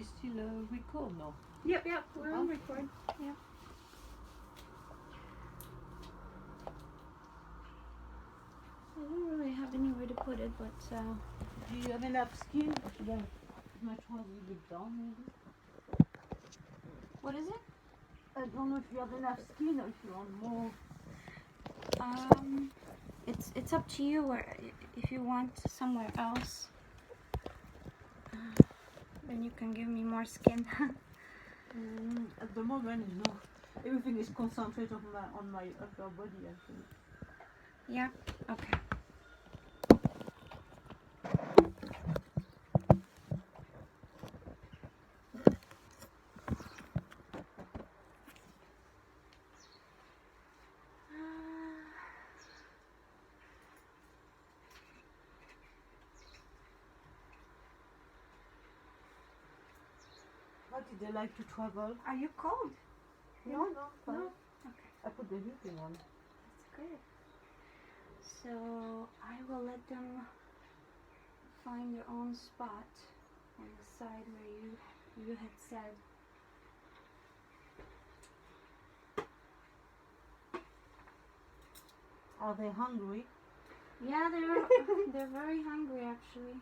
we still record now? Yep, we're on record. Yep. I don't really have anywhere to put it, but Do you have enough skin? Yeah. Much more a little bit down, maybe. what is it? I don't know if you have enough skin or if you want more. It's up to you, or if you want somewhere else, then you can give me more skin. At the moment, no. Everything is concentrated on my upper body, I think. Yeah. Okay. How did they like to travel? Are you cold? No, fine. No. Okay. I put the heating on. That's good. So I will let them find their own spot on the side where you had said. Are they hungry? Yeah, they're very hungry actually.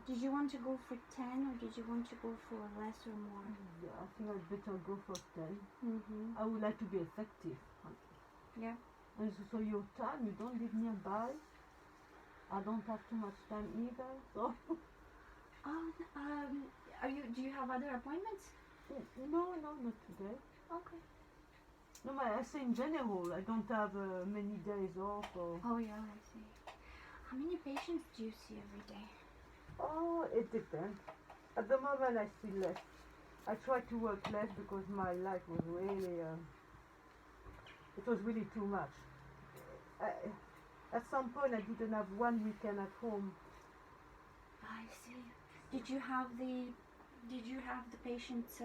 Did you want to go for 10 or did you want to go for less or more? Yeah, I think I'd better go for 10. Mm-hmm. I would like to be effective. Yeah. And so your time, you don't live nearby. I don't have too much time either, so. Do you have other appointments? No, not today. Okay. No, I say in general, I don't have many days off. Or... Oh yeah, I see. How many patients do you see every day? Oh, it depends. At the moment, I see less. I try to work less because my life was really, it was really too much. At some point, I didn't have one weekend at home. I see. Did you have the patients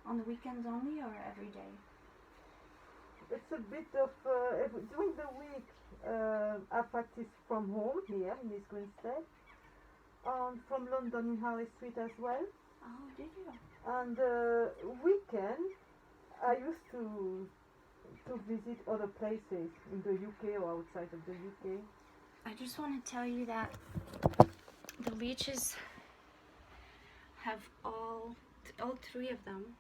on the weekends only or every day? It's a bit of during the week. I practice from home here in East Grinstead. From London in Harley Street as well. Oh, did you? And weekend, I used to visit other places in the UK or outside of the UK. I just want to tell you that the leeches have all three of them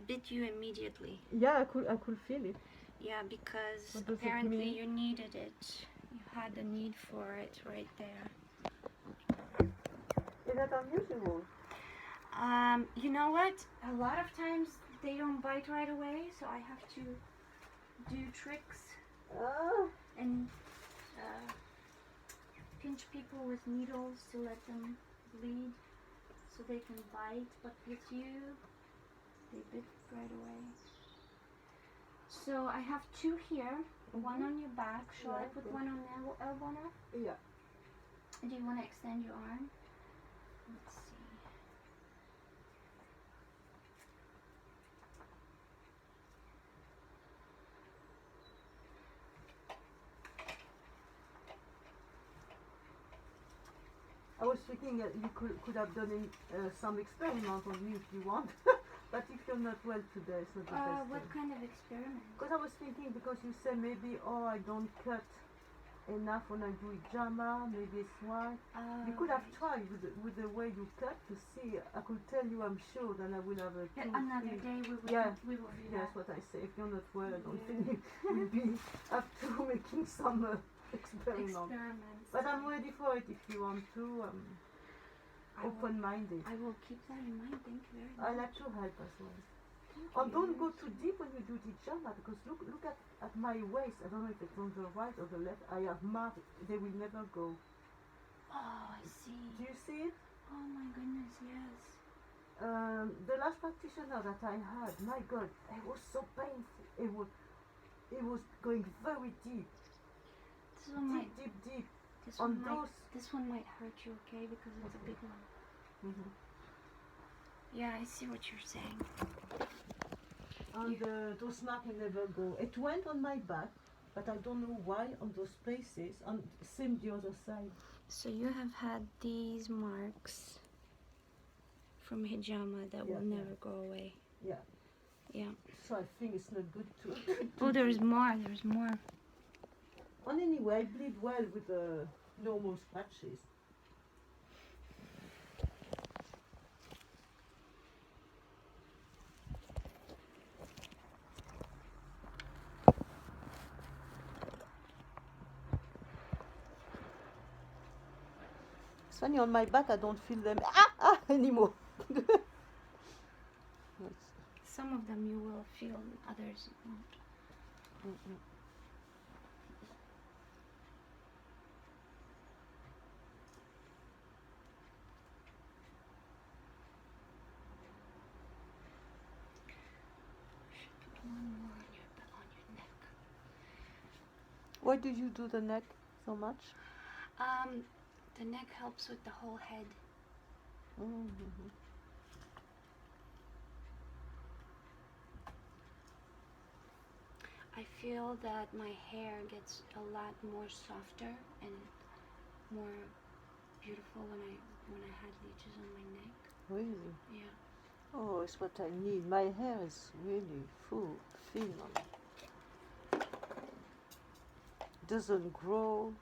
bit you immediately. Yeah, I could feel it. Yeah, because What does it apparently mean? you needed it. You had the need for it right there. Is that unusual? You know what? A lot of times they don't bite right away, so I have to do tricks and pinch people with needles to let them bleed so they can bite. But with you, they bit right away. So I have two here, one on your back. Shall I put one on the elbow now? Yeah. Do you want to extend your arm? Let's see. I was thinking that you could have done some experiment on me if you want, but if you're not well today, it's not the best. What kind of experiment? Because I was thinking, because you say maybe, I don't cut enough when I do hijama, maybe it's why. You could have tried with the way you cut to see. I could tell you, I'm sure, then I will have a another day we will we will do that. That's what I say. If you're not well, I don't think you'll be up to making some experiments. But I'm ready for it if you want to. Open-minded. I will keep that in mind. Thank you very much. I like to help as well. And don't go too deep when you do the hijama, because look at my waist. I don't know if it's on the right or the left. I have marked. They will never go. Oh, I see. Do you see it? Oh my goodness, yes. The last practitioner that I had, my God, it was so painful. It was going very deep. This one deep. This one might hurt you, okay? Because it's a big one. Mm-hmm. Yeah, I see what you're saying. And those marks will never go. It went on my back, but I don't know why on those places. And same the other side. So you have had these marks from hijama that will never go away. Yeah. Yeah. So I think it's not good to Oh, there's more. There's more. And anyway, I bleed well with the normal scratches. It's funny, on my back I don't feel them anymore. Some of them you will feel, others you won't. Mm-mm. One more on your neck. Why do you do the neck so much? The neck helps with the whole head. Mm-hmm. I feel that my hair gets a lot more softer and more beautiful when I had leeches on my neck. Really? Yeah. Oh, it's what I need. My hair is really full, thin. Doesn't grow.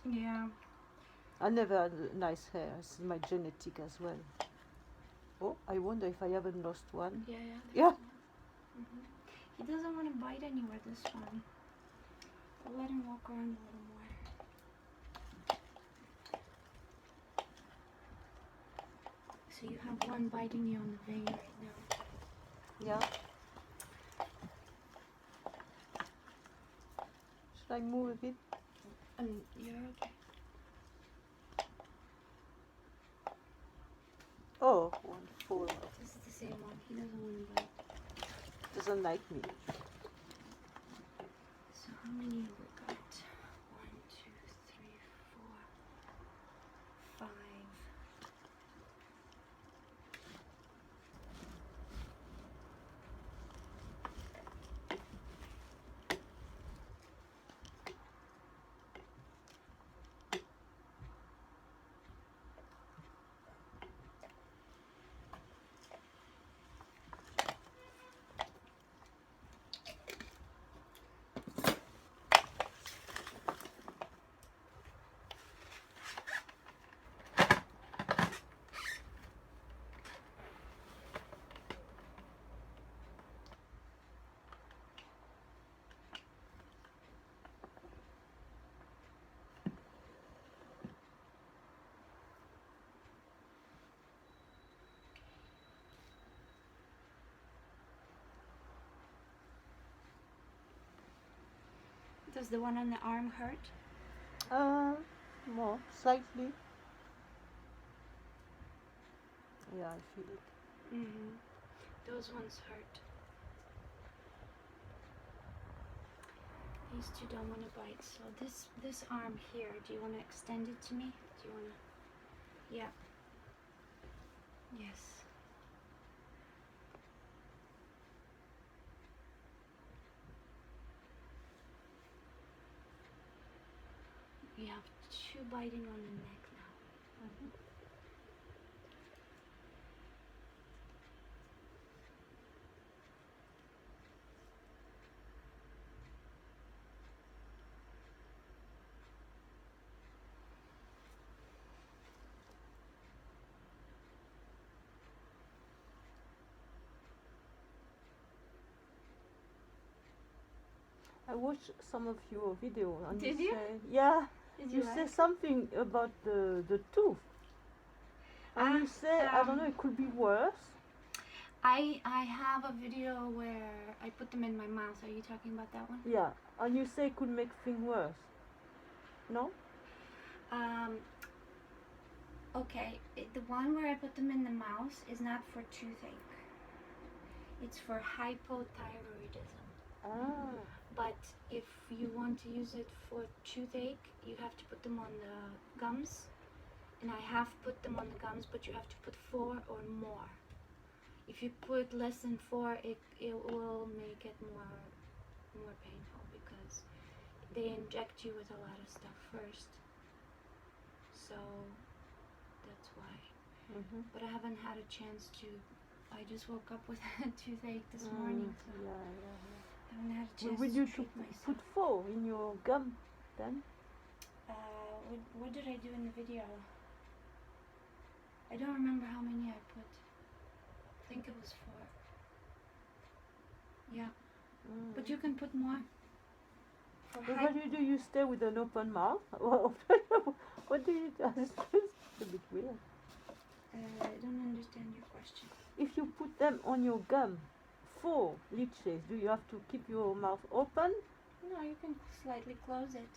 Yeah. I never had nice hair. It's my genetic as well. Oh, I wonder if I haven't lost one. Yeah. Yeah. Mm-hmm. He doesn't want to bite anywhere, this one. I'll let him walk around a little more. So you have one biting you on the vein right now. Yeah. Should I move a bit? You're okay. Oh, one full. This is the same one. He doesn't want to bite. Doesn't like me. So how many have we got? 1, 2, 3, 4, 5. Does the one on the arm hurt? More, slightly. Yeah, I feel it. Mm-hmm. Those ones hurt. These two don't want to bite. So this arm here, do you want to extend it to me? Do you want to? Yeah. Yes. You have two biting on the neck now. Mm-hmm. I watched some of your video and Did you? say, yeah, Did you like say it? something about the tooth. And you say, I don't know, it could be worse. I have a video where I put them in my mouth. Are you talking about that one? Yeah, and you say it could make things worse. No? Okay, the one where I put them in the mouth is not for toothache. It's for hypothyroidism. Ah. But if you want to use it for toothache, you have to put them on the gums. And I have put them on the gums, but you have to put 4 or more. If you put less than 4, it will make it more painful because they inject you with a lot of stuff first. So that's why. but I haven't had a chance to. I just woke up with a toothache this morning, so I haven't had a chance Will to you treat myself. put 4 in your gum then? What did I do in the video? I don't remember how many I put. I think it was 4. Yeah, but you can put more. For But height. what do? You stay with an open mouth? What do you do? It's a bit weird. I don't understand your question. If you put them on your gum, 4 leeches, do you have to keep your mouth open? No, you can slightly close it.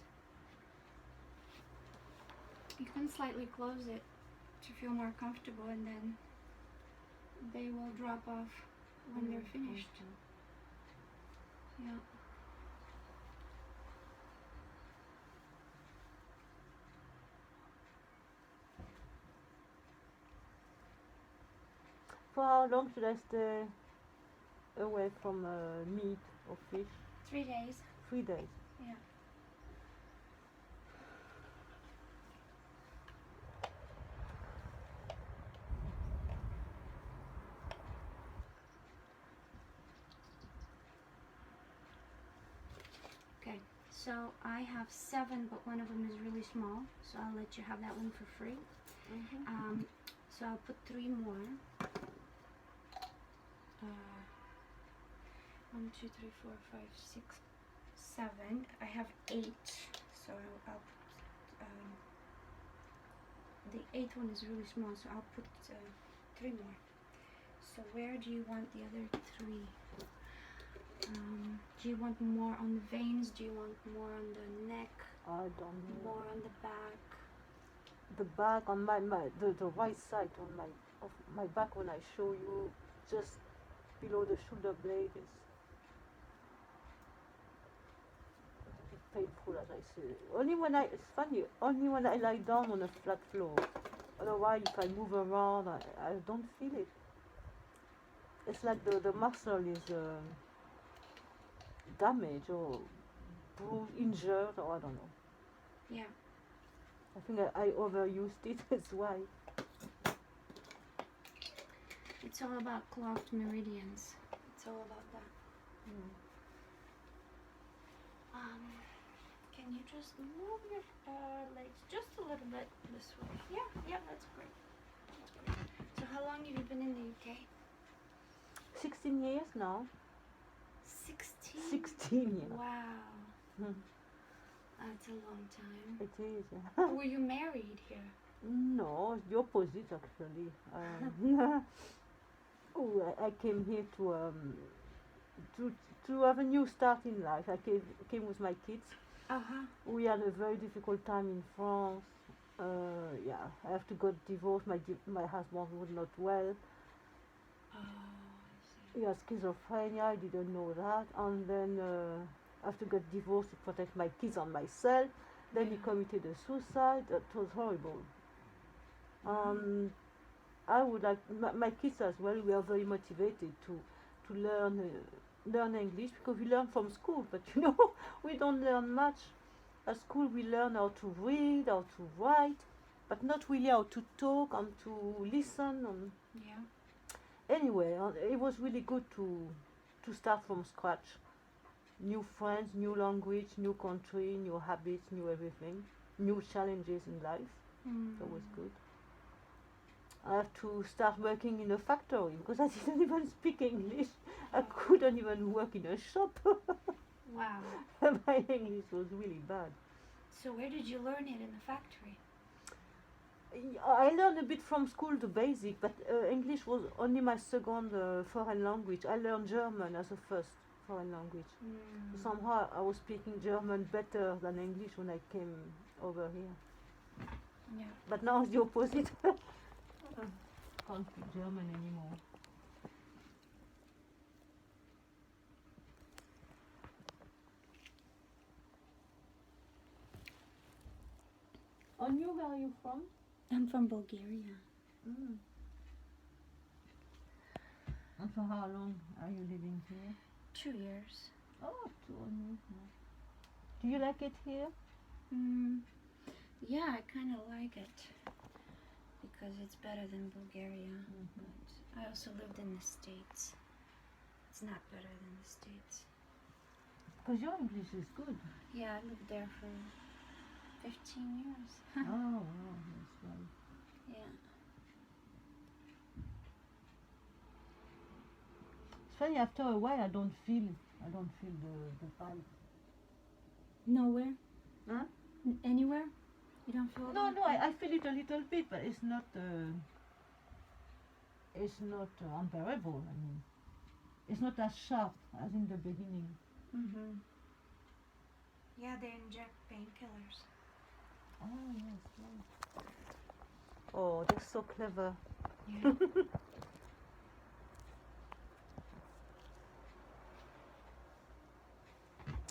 You can slightly close it to feel more comfortable, and then they will drop off when they're finished. Yeah. For how long should I stay away from meat or fish? 3 days. 3 days. Yeah. Okay, so I have 7, but one of them is really small, so I'll let you have that one for free. So I'll put 3 more. 1, 2, 3, 4, 5, 6, 7. I have 8, so I'll put the 8th one is really small, so I'll put 3 more. So where do you want the other 3? Do you want more on the veins? Do you want more on the neck? I don't know. More on the back? The back on the right side of my back, when I show you, just below the shoulder blade, is a bit painful, as I say. It's funny, only when I lie down on a flat floor. Otherwise, if I move around, I don't feel it. It's like the muscle is damaged or bruised, injured, or I don't know. Yeah. I think I overused it, that's why. It's all about clogged meridians. It's all about that. Can you just move your legs just a little bit this way? Yeah, that's great. That's great. So how long have you been in the UK? 16 years now. 16? 16 years. Wow. That's a long time. It is. Yeah. Were you married here? No, the opposite actually. I came here to have a new start in life. I came with my kids. We had a very difficult time in France. I have to get divorced. My husband was not well. Oh, I see. He has schizophrenia. I didn't know that. And then I have to get divorced to protect my kids and myself. Then he committed a suicide. That was horrible. I would like my kids as well. We are very motivated to learn English, because we learn from school, but we don't learn much. At school we learn how to read, how to write, but not really how to talk and to listen. Anyway, it was really good to start from scratch. New friends, new language, new country, new habits, new everything, new challenges in life. That was good. I have to start working in a factory because I didn't even speak English. I couldn't even work in a shop. Wow. My English was really bad. So where did you learn it, in the factory? I learned a bit from school, the basic, but English was only my second foreign language. I learned German as a first foreign language. So somehow I was speaking German better than English when I came over here. Yeah. But now it's the opposite. Can't speak German anymore. And you, where are you from? I'm from Bulgaria. And for how long are you living here? 2 years. Oh, 2 years now. Do you like it here? Yeah, I kind of like it. because it's better than Bulgaria. But I also lived in the States. It's not better than the States. Because your English is good. Yeah, I lived there for 15 years. Oh, wow, that's right. Yeah. It's funny, after a while I don't feel the bite. Nowhere? Huh? Anywhere? You don't feel No, that? no, I feel it a little bit, but it's not unbearable. I mean, it's not as sharp as in the beginning. Mm-hmm. Yeah, they inject painkillers. Oh, yes, right. Oh, they're so clever. Yeah.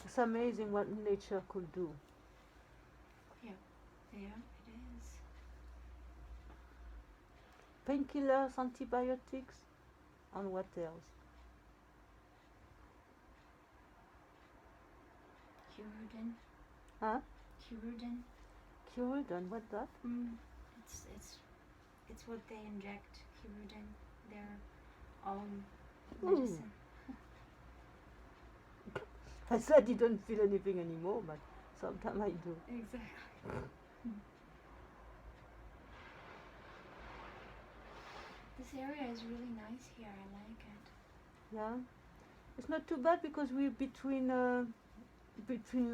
It's amazing what nature could do. Yeah, it is. Painkillers, antibiotics, and what else? Hirudin. Huh? Hirudin. Hirudin, what's that? It's what they inject. Hirudin. Their own Ooh. medicine. I said I didn't feel anything anymore, but sometimes I do. Exactly. This area is really nice here. I like it. Yeah, it's not too bad because we're between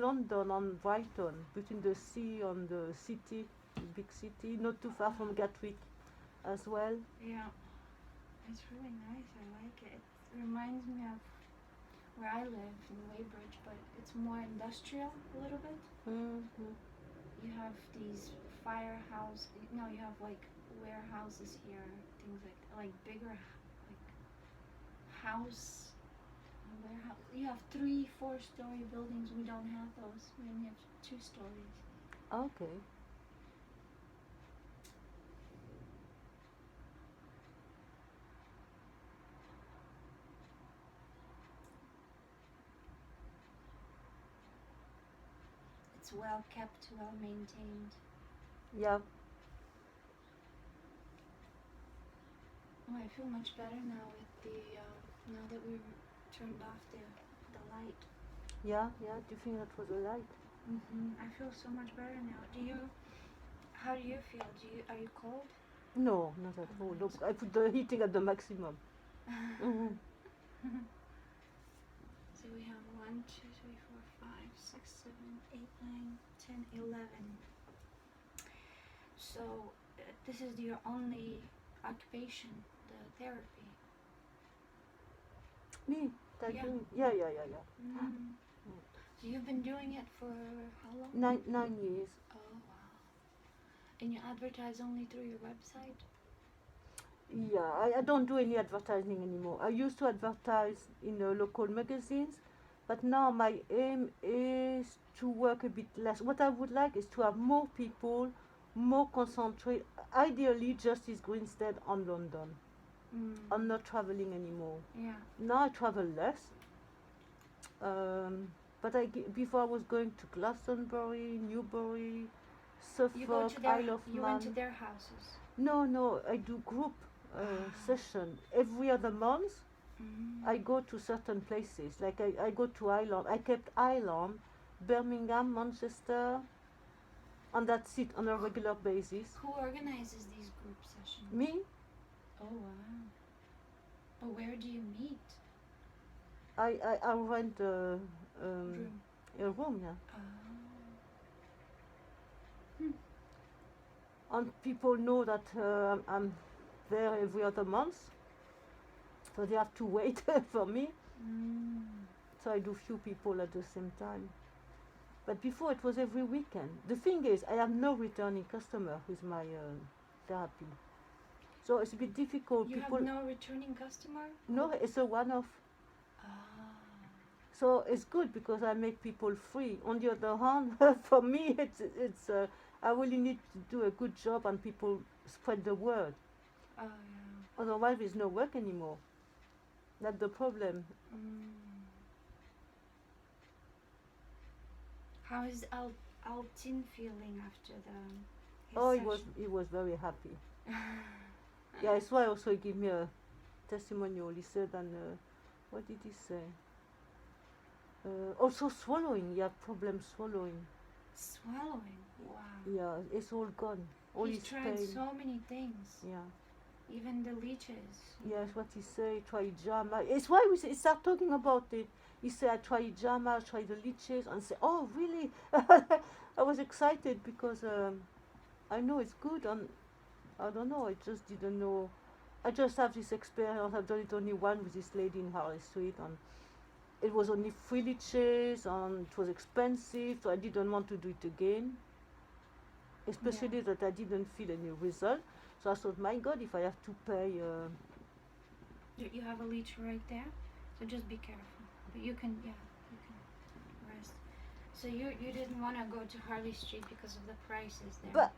London and Brighton, between the sea and the city, big city, not too far from Gatwick as well. Yeah. It's really nice. I like it. It reminds me of where I live in Weybridge, but it's more industrial a little bit. Mm-hmm. You have these firehouse. No, you have like warehouses here, things like bigger like house. Warehouse. You have 3-4 story buildings. We don't have those. We only have 2 stories. Okay. It's well kept, well maintained. Yeah. Oh, I feel much better now with the now that we turned off the light. Yeah. Do you think that was a light? I feel so much better now. How do you feel? Are you cold? No, not at all. Look, I put the heating at the maximum. Mm-hmm. So we have 1, 2, 3, 4, 5, 6, 7, 8, 9, 10, 11. So this is your only occupation, the therapy. Me? Yeah. Yeah. So you've been doing it for how long? 9 years. Oh wow. And you advertise only through your website? Yeah, I don't do any advertising anymore. I used to advertise in local magazines, but now my aim is to work a bit less. What I would like is to have more people, more concentrate, ideally Justice Greenstead on London. I'm not traveling anymore. Yeah. Now I travel less. But before I was going to Glastonbury, Newbury, Suffolk, Isle of Man. You went to their houses? No, I do group session. Every other month, I go to certain places. Like I go to Ireland. I kept Ireland, Birmingham, Manchester, and that's it on a regular basis. Who organizes these group sessions? Me? Oh wow. But where do you meet? I rent a room, yeah. And people know that I'm there every other month, so they have to wait for me. So I do few people at the same time. But before it was every weekend. The thing is, I have no returning customer with my therapy. So it's a bit difficult. You people have no returning customer? No, it's a one-off. So it's good because I make people free. On the other hand, for me, it's I really need to do a good job and people spread the word. Oh yeah. Otherwise, there's no work anymore. That's the problem. How is Altin feeling after the? Oh, he was very happy. Yeah, that's why also he gave me a testimonial. He said, and what did he say? Also swallowing. He had problems swallowing. Swallowing. Wow. Yeah, it's all gone. All He's his tried pain. so many things. Yeah. Even the leeches. Yes, what he said, try JAMA. It's why we start talking about it. He said, I tried JAMA, I tried the leeches, and say, oh, really? I was excited because I know it's good, and I don't know, I just didn't know. I just have this experience. I've done it only one with this lady in Harley Street, and it was only 3 leeches, and it was expensive, so I didn't want to do it again. Especially that I didn't feel any result. So I thought, my God, if I have to pay... You have a leech right there, so just be careful. But you can rest. So you didn't want to go to Harley Street because of the prices there. But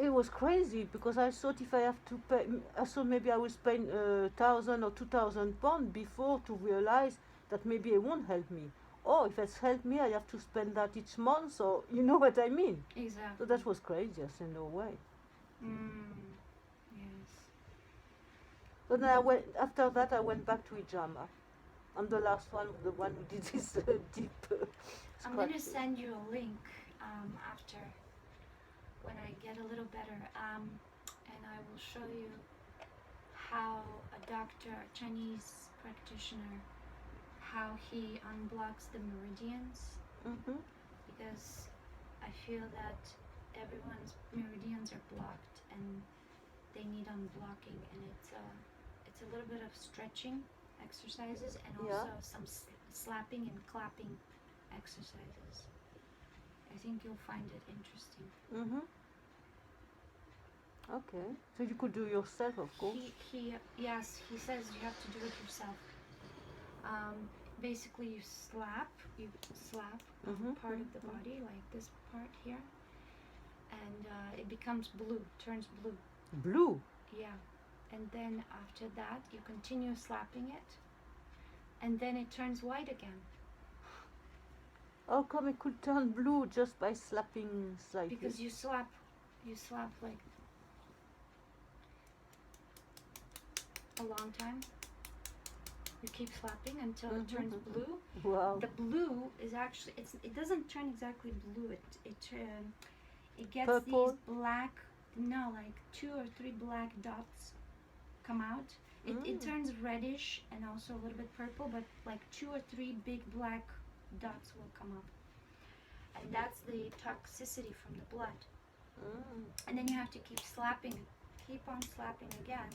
it was crazy, because I thought if I have to pay... I thought maybe I would spend 1,000 or 2,000 pounds before to realize that maybe it won't help me. Or if it's helped me, I have to spend that each month, so you know what I mean. Exactly. So that was crazy, I said, no way. Yes. So then after that I went back to Ijama. And the last one, the one who did this deep I'm going to send you a link after, when I get a little better, and I will show you how a doctor, a Chinese practitioner, how he unblocks the meridians. Because I feel that everyone's meridians are blocked and they need unblocking, and it's a little bit of stretching exercises and also some slapping and clapping exercises. I think you'll find it interesting. Okay, so you could do yourself, of course. Yes, he says you have to do it yourself. Basically you slap part of the body, like this part here, and it becomes blue, turns blue. Blue? Yeah. And then after that you continue slapping it, and then it turns white again. How come it could turn blue just by slapping slightly? Because you slap like a long time. You keep slapping until it turns blue. Wow. The blue is actually, it doesn't turn exactly blue. It gets Purple? these black, no, like 2 or 3 black dots come out. It turns reddish and also a little bit purple, but like 2 or 3 big black dots will come up. And that's the toxicity from the blood. And then you have to keep slapping, keep on slapping again.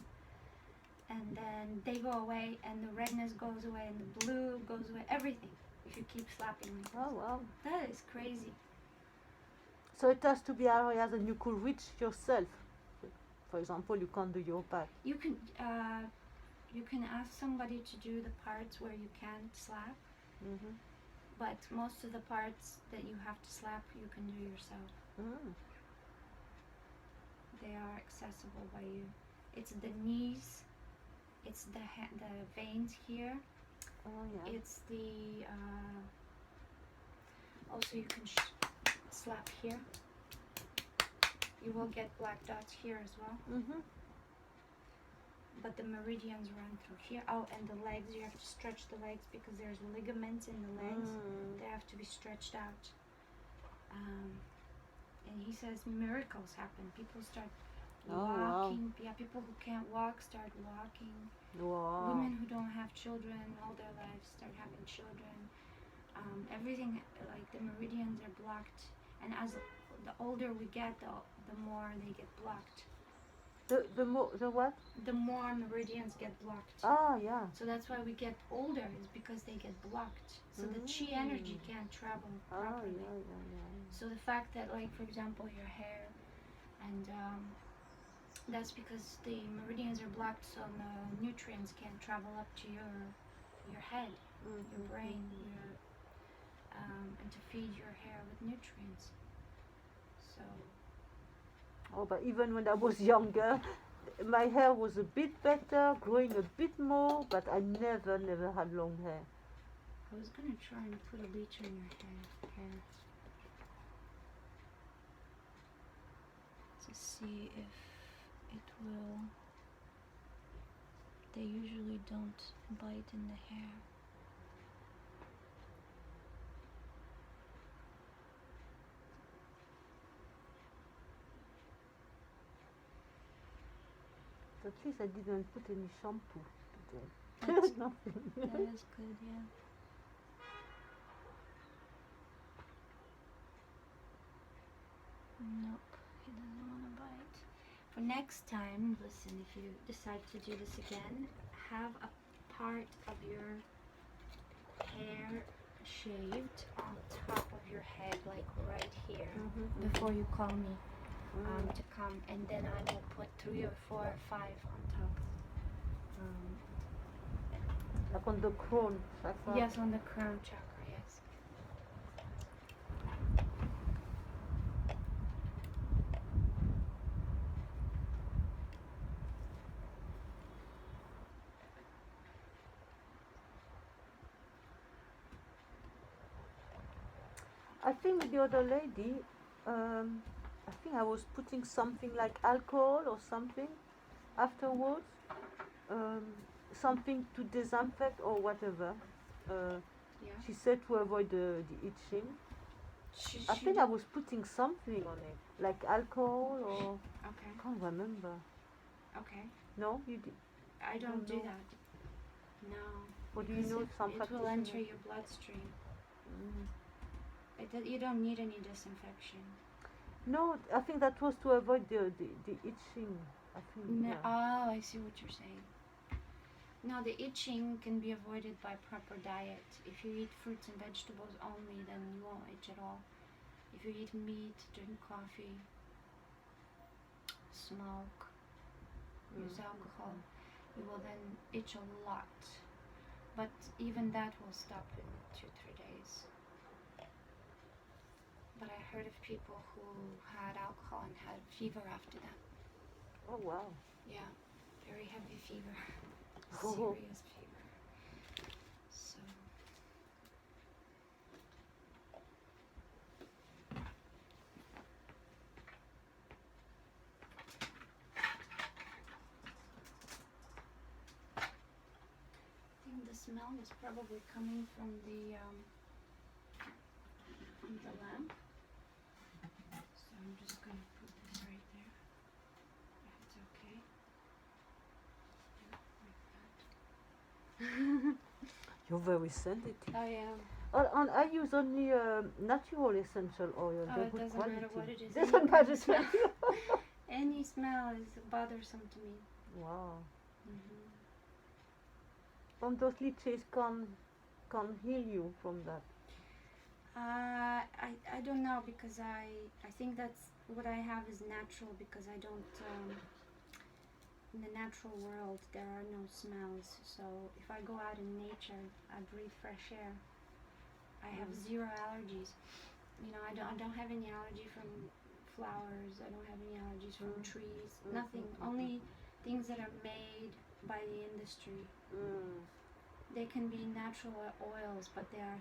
And then they go away, and the redness goes away, and the blue goes away, everything, if you keep slapping like this. Oh, wow. That is crazy. So it has to be areas that you could reach yourself. For example, you can't do your back. You can ask somebody to do the parts where you can't slap, but most of the parts that you have to slap, you can do yourself. They are accessible by you. It's the knees. It's the veins here. Oh, yeah. It's the also you can slap here. You will get black dots here as well. But the meridians run through here. Oh, and the legs, you have to stretch the legs because there's ligaments in the legs. They have to be stretched out. And he says miracles happen. People start walking. Wow. Yeah, people who can't walk start walking. Wow. Women who don't have children all their lives start having children. Everything, like the meridians are blocked, and as the older we get, the more they get blocked. The what? The more meridians get blocked. Ah, yeah. So that's why we get older, is because they get blocked. So the chi energy can't travel properly. Yeah. So the fact that, like, for example, your hair, and that's because the meridians are blocked, so the nutrients can't travel up to your head, your brain, and to feed your hair with nutrients. So. Oh, but even when I was younger, my hair was a bit better, growing a bit more, but I never had long hair. I was gonna try and put a leech in your hair to see if it will. They usually don't bite in the hair. At least I didn't put any shampoo today. That's, Nothing. that is good, yeah. Nope, he doesn't want to bite. For next time, listen, if you decide to do this again, have a part of your hair shaved on top of your head, like right here, before you call me to come, and then I will put 3 or 4 or 5 on top. Like on the crown chakra. Yes, on the crown chakra, yes. I think the other lady, I think I was putting something like alcohol or something afterwards, something to disinfect or whatever. Yeah. She said to avoid the itching. I think I was putting something on it, like alcohol or Okay. I can't remember. Okay. No, you did. I don't do know. that. No. Or do you Because know some it will practitioners? enter your bloodstream. You don't need any disinfection. No, I think that was to avoid the itching. I think. No, Yeah. oh, I see what you're saying. No, the itching can be avoided by proper diet. If you eat fruits and vegetables only, then you won't itch at all. If you eat meat, drink coffee, smoke, use alcohol, you will then itch a lot. But even that will stop in 2-3 days. But I heard of people who had alcohol and had fever after that. Oh wow. Yeah, very heavy fever. Oh. Serious fever. So. I think the smell is probably coming from the lamp. So I'm just going to put this right there, if it's okay. Yeah, like that. You're very sensitive. I am. And I use only natural essential oil. Oh, They're it good doesn't quality. matter what it is. Doesn't matter. Smell. Any smell is bothersome to me. Wow. Mm-hmm. And those leeches can heal you from that. I don't know, because I think that's what I have is natural, because I don't in the natural world there are no smells. So if I go out in nature, I breathe fresh air. I have 0 allergies. You know, I don't have any allergy from flowers. I don't have any allergies from trees. Nothing. Only things that are made by the industry. They can be natural oils, but they are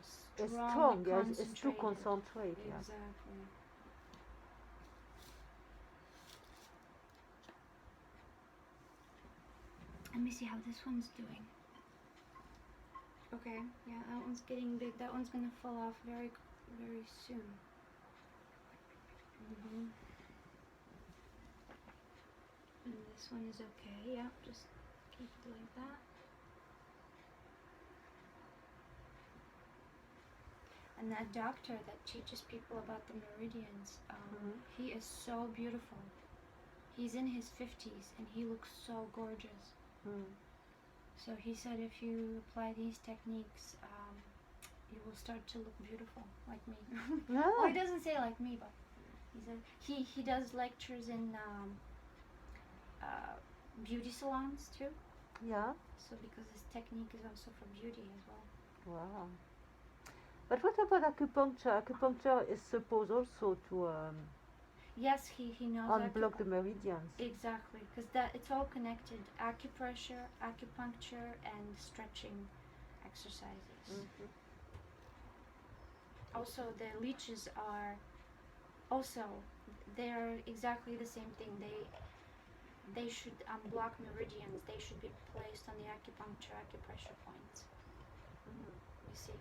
strong. Yes, it's too concentrated. Exactly. Let me see how this one's doing. Okay, yeah, that one's getting big. That one's gonna fall off very, very soon. And this one is okay. Yeah, just keep it like that. And that doctor that teaches people about the meridians, he is so beautiful. He's in his 50s and he looks so gorgeous. So he said if you apply these techniques, you will start to look beautiful, like me. Well, he doesn't say like me, but he said he does lectures in beauty salons too. Yeah. So because his technique is also for beauty as well. Wow. But what about acupuncture? Acupuncture is supposed also to yes, he knows unblock the meridians. Exactly, because it's all connected. Acupressure, acupuncture, and stretching exercises. Also, the leeches are they're exactly the same thing. they should block meridians. They should be placed on the acupressure points. You see.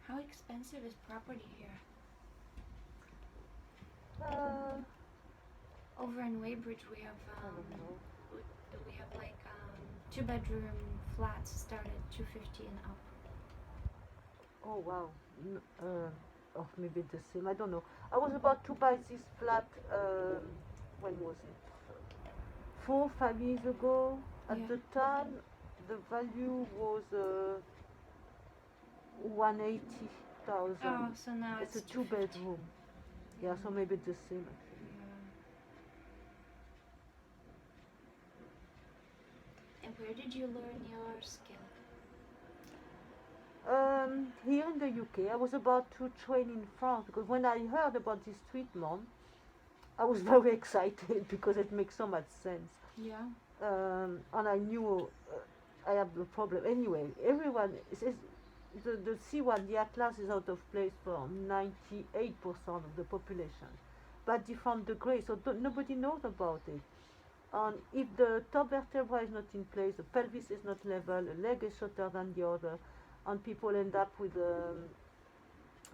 How expensive is property here? Over in Weybridge we have like 2-bedroom flats start at $250 and up. Oh wow. Or maybe the same. I don't know. I was about to buy this flat. When was it? 4 or 5 years ago. At Yeah. the time, the value was 180,000. Oh, so now It's a it's 2-bedroom. Yeah, so maybe the same. And where did you learn your skill? Here in the UK, I was about to train in France because when I heard about this treatment, I was very excited because it makes so much sense. Yeah. And I knew I have the problem. Anyway, everyone says the C1, the Atlas, is out of place for 98% of the population, but different degrees, so nobody knows about it. And if the top vertebra is not in place, the pelvis is not level, a leg is shorter than the other, and people end up with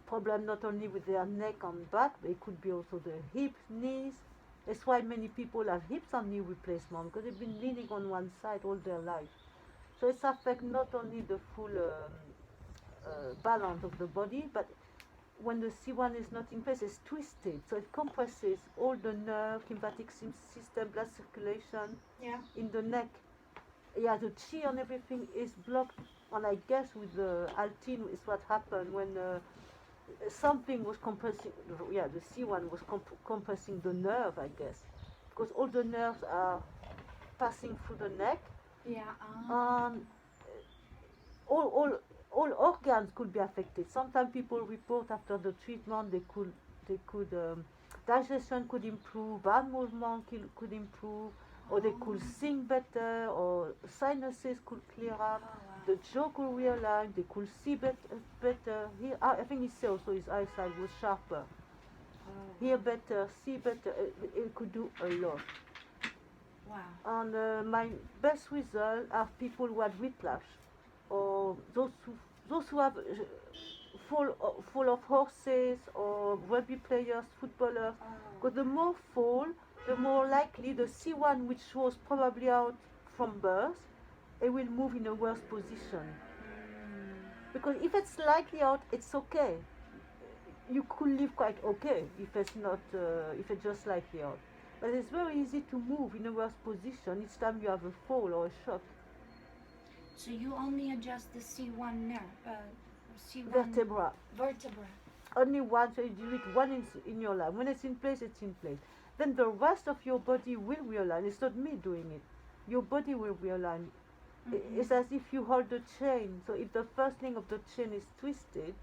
problem not only with their neck and back, but it could be also the hips, knees. That's why many people have hips and knee replacement, because they've been leaning on one side all their life. So it affects not only the full balance of the body, but when the C1 is not in place, it's twisted. So it compresses all the nerve, lymphatic system, blood circulation in the neck. Yeah, the chi and everything is blocked. And I guess with the Altine is what happened when something was compressing. Yeah, the C1 was compressing the nerve, I guess, because all the nerves are passing through the neck. Yeah. All organs could be affected. Sometimes people report after the treatment they could digestion could improve, bowel movement could improve, or they could sing better, or sinuses could clear up. The jaw could realign. They could see better. Here, I think he said also his eyesight was sharper. Hear better, see better. It could do a lot. Wow. And my best result are people who had whiplash, or those who have fall of horses, or rugby players, footballers. Because the more fall, the more likely the C1, which was probably out from birth, it will move in a worse position. Because if it's slightly out, it's okay. You could live quite okay if it's not, if it's just slightly out. But it's very easy to move in a worse position each time you have a fall or a shock. So you only adjust the C1 nerve, C1 Vertebra. Only one, so you do it one in your life. When it's in place, it's in place. Then the rest of your body will realign. It's not me doing it. Your body will realign. It's as if you hold the chain. So if the first link of the chain is twisted,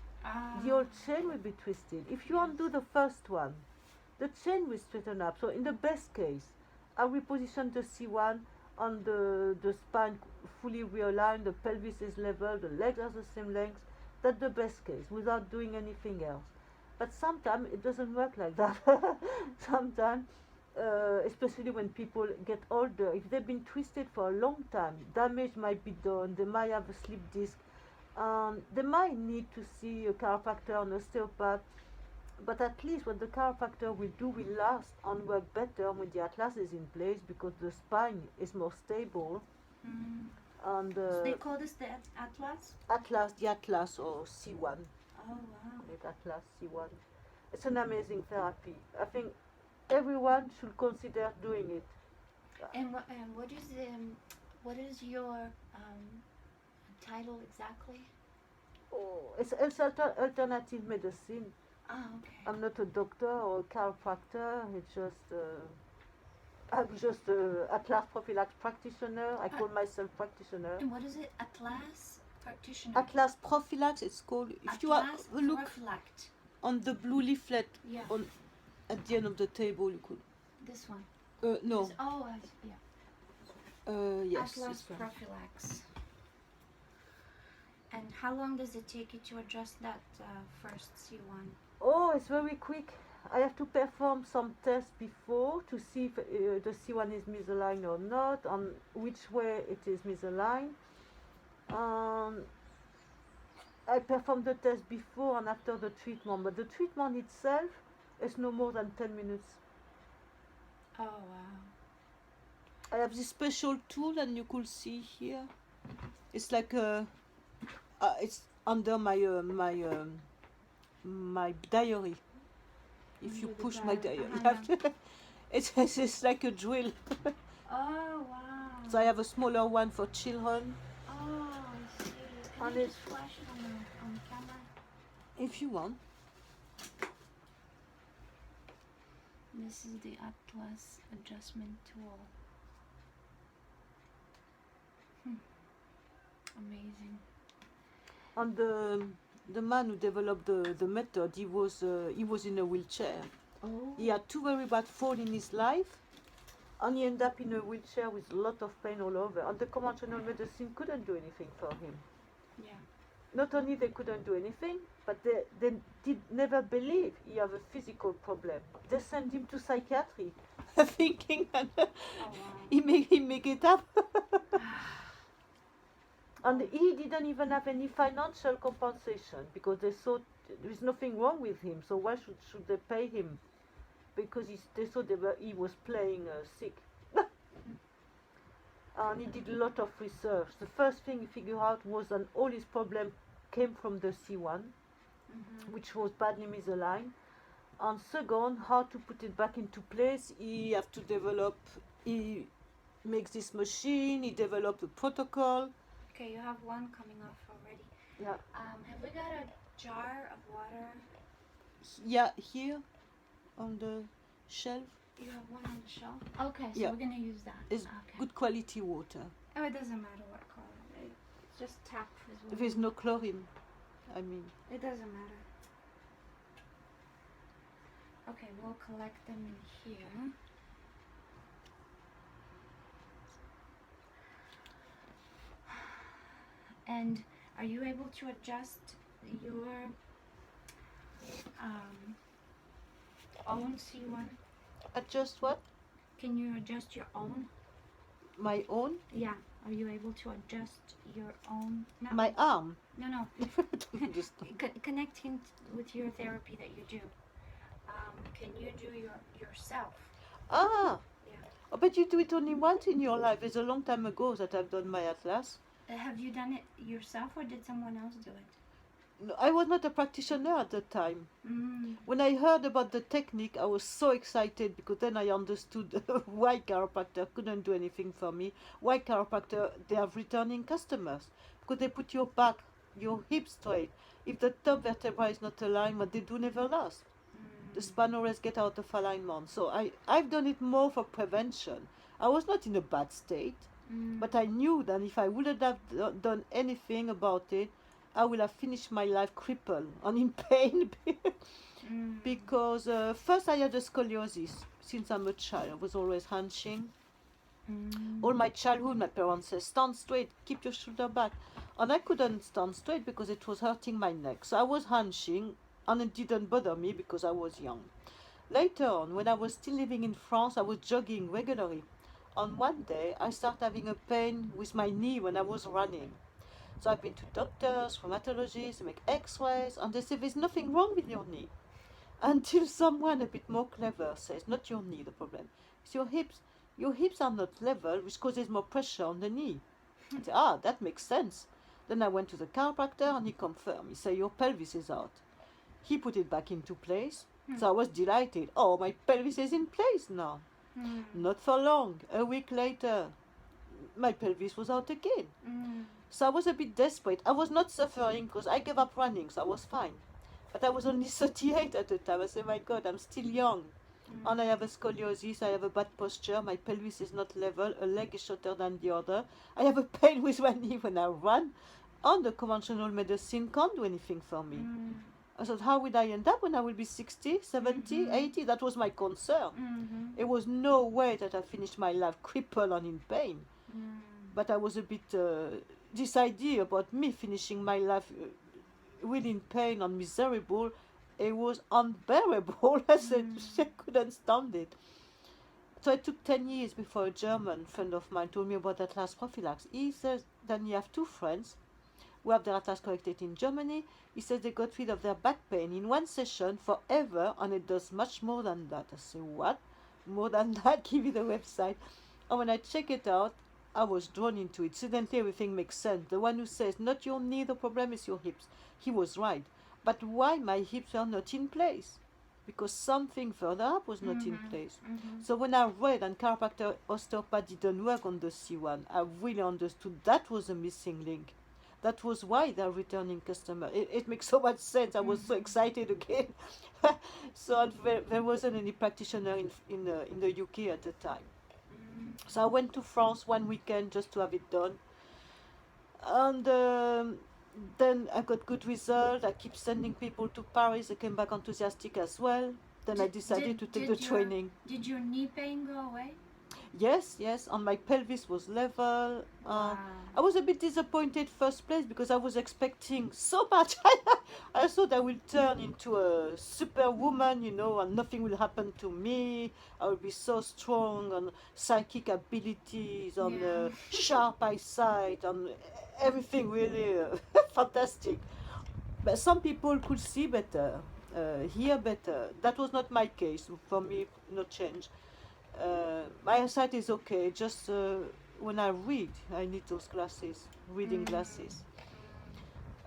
the whole chain will be twisted. If you undo the first one, the chain will straighten up. So in the best case, I will position the C1 on the spine fully realigned, the pelvis is level, the legs are the same length. That's the best case, without doing anything else. But sometimes it doesn't work like that. Sometimes, especially when people get older, if they've been twisted for a long time, damage might be done, they might have a slip disc, they might need to see a chiropractor or an osteopath, but at least what the chiropractor will do will last and work better when the Atlas is in place, because the spine is more stable. And so they call this the Atlas? The Atlas or C1. Oh wow. The Atlas C1. It's an amazing therapy. I think everyone should consider doing it. And what is your title exactly? Oh, it's alternative medicine. Oh, okay. I'm not a doctor or a chiropractor. It's just I'm just a Atlas Prophylax practitioner. I call myself practitioner. And what is it? Atlas practitioner. Atlas Prophylax. It's called. If you have a look Prophylact. on the blue leaflet on at the end of the table, you could. This one. No. Oh, yeah. Yes. Atlas Prophylax. And how long does it take you to adjust that first C1? Oh, it's very quick. I have to perform some tests before to see if the C1 is misaligned or not, on which way it is misaligned. I perform the test before and after the treatment, but the treatment itself is no more than 10 minutes. Oh, wow. I have this special tool, and you could see here. It's like it's under my my diary. If you Under the push my diary. diary, Uh-huh. it's like a drill. Oh, wow. So I have a smaller one for children. Oh, I see. Can And you it's- just flash it on camera? If you want. This is the Atlas adjustment tool. Amazing. And the man who developed the method, he was in a wheelchair. Oh. He had two very bad falls in his life, and he ended up in a wheelchair with a lot of pain all over. And the conventional medicine couldn't do anything for him. Yeah. Not only they couldn't do anything, but they did never believe he have a physical problem. They sent him to psychiatry, thinking that Oh, wow. he make it up. And he didn't even have any financial compensation because they thought there's nothing wrong with him. So why should they pay him? Because they thought he was playing sick. And he did a lot of research. The first thing he figured out was that all his problems came from the C1, which was badly misaligned. And second, how to put it back into place. He makes this machine, he developed a protocol. Okay, you have one coming off already. Yeah. Have we got a jar of water? Yeah, here on the shelf You have one on the shelf? Okay, so Yeah. we're gonna use that. is Okay. good quality water. Oh, it doesn't matter what color. It's just tap as well. If there's no chlorine, I mean. It doesn't matter. Okay, we'll collect them in here. And are you able to adjust your own C1? Adjust what? Can you adjust your own? My own? Yeah. Are you able to adjust your own? No. My arm. No. Just- Connecting with your therapy that you do. Can you do yourself? Ah! Yeah. Oh, but you do it only once in your life. It's a long time ago that I've done my atlas. Have you done it yourself or did someone else do it? No, I was not a practitioner at the time. Mm. When I heard about the technique, I was so excited because then I understood why chiropractor couldn't do anything for me. Why chiropractor, they have returning customers. Because they put your back, your hips straight. If the top vertebra is not aligned, what they do never last. The spine always get out of alignment. So I've done it more for prevention. I was not in a bad state, but I knew that if I wouldn't have done anything about it, I would have finished my life crippled and in pain. Because first I had a scoliosis since I'm a child. I was always hunching. All my childhood, my parents said, stand straight, keep your shoulder back. And I couldn't stand straight because it was hurting my neck. So I was hunching, and it didn't bother me because I was young. Later on, when I was still living in France, I was jogging regularly. On one day, I started having a pain with my knee when I was running. So I've been to doctors, rheumatologists, they make x-rays, and they say there's nothing wrong with your knee. Until someone a bit more clever says, not your knee the problem, it's your hips. Your hips are not level, which causes more pressure on the knee. I say, that makes sense. Then I went to the chiropractor and he confirmed. He said, your pelvis is out. He put it back into place. So I was delighted. Oh, my pelvis is in place now. Not for long. A week later, my pelvis was out again. So I was a bit desperate. I was not suffering because I gave up running, so I was fine. But I was only 38 at the time. I said, my God, I'm still young. And I have a scoliosis, I have a bad posture, my pelvis is not level, a leg is shorter than the other. I have a pain with my knee when I run. And the conventional medicine can't do anything for me. I thought, how would I end up when I will be 60, 70, 80? That was my concern. It was no way that I finished my life crippled and in pain. But I was a bit this idea about me finishing my life really in pain and miserable, it was unbearable. I said, I couldn't stand it. So it took 10 years before a German friend of mine told me about Atlas prophylaxis. He says, then you have two friends who have their Atlas collected in Germany. He says they got rid of their back pain in one session forever, and it does much more than that. I say, what? More than that? Give me the website. And when I check it out, I was drawn into it. Suddenly everything makes sense. The one who says, not your knee, the problem is your hips. He was right. But why my hips were not in place? Because something further up was not in place. So when I read and chiropractor osteopath didn't work on the C1, I really understood that was a missing link. That was why they're returning customer. It makes so much sense. I was so excited again. So there wasn't any practitioner in the UK at the time. So I went to France one weekend just to have it done. And then I got good result. I keep sending people to Paris. They came back enthusiastic as well. Then I decided to take the training. Did your knee pain go away? Yes, and my pelvis was level. Wow. I was a bit disappointed first place because I was expecting so much. I thought I will turn into a superwoman, you know, and nothing will happen to me. I will be so strong and psychic abilities and sharp eyesight and everything really fantastic. But some people could see better, hear better. That was not my case. For me, no change. My eyesight is okay, just when I read, I need those glasses, reading glasses.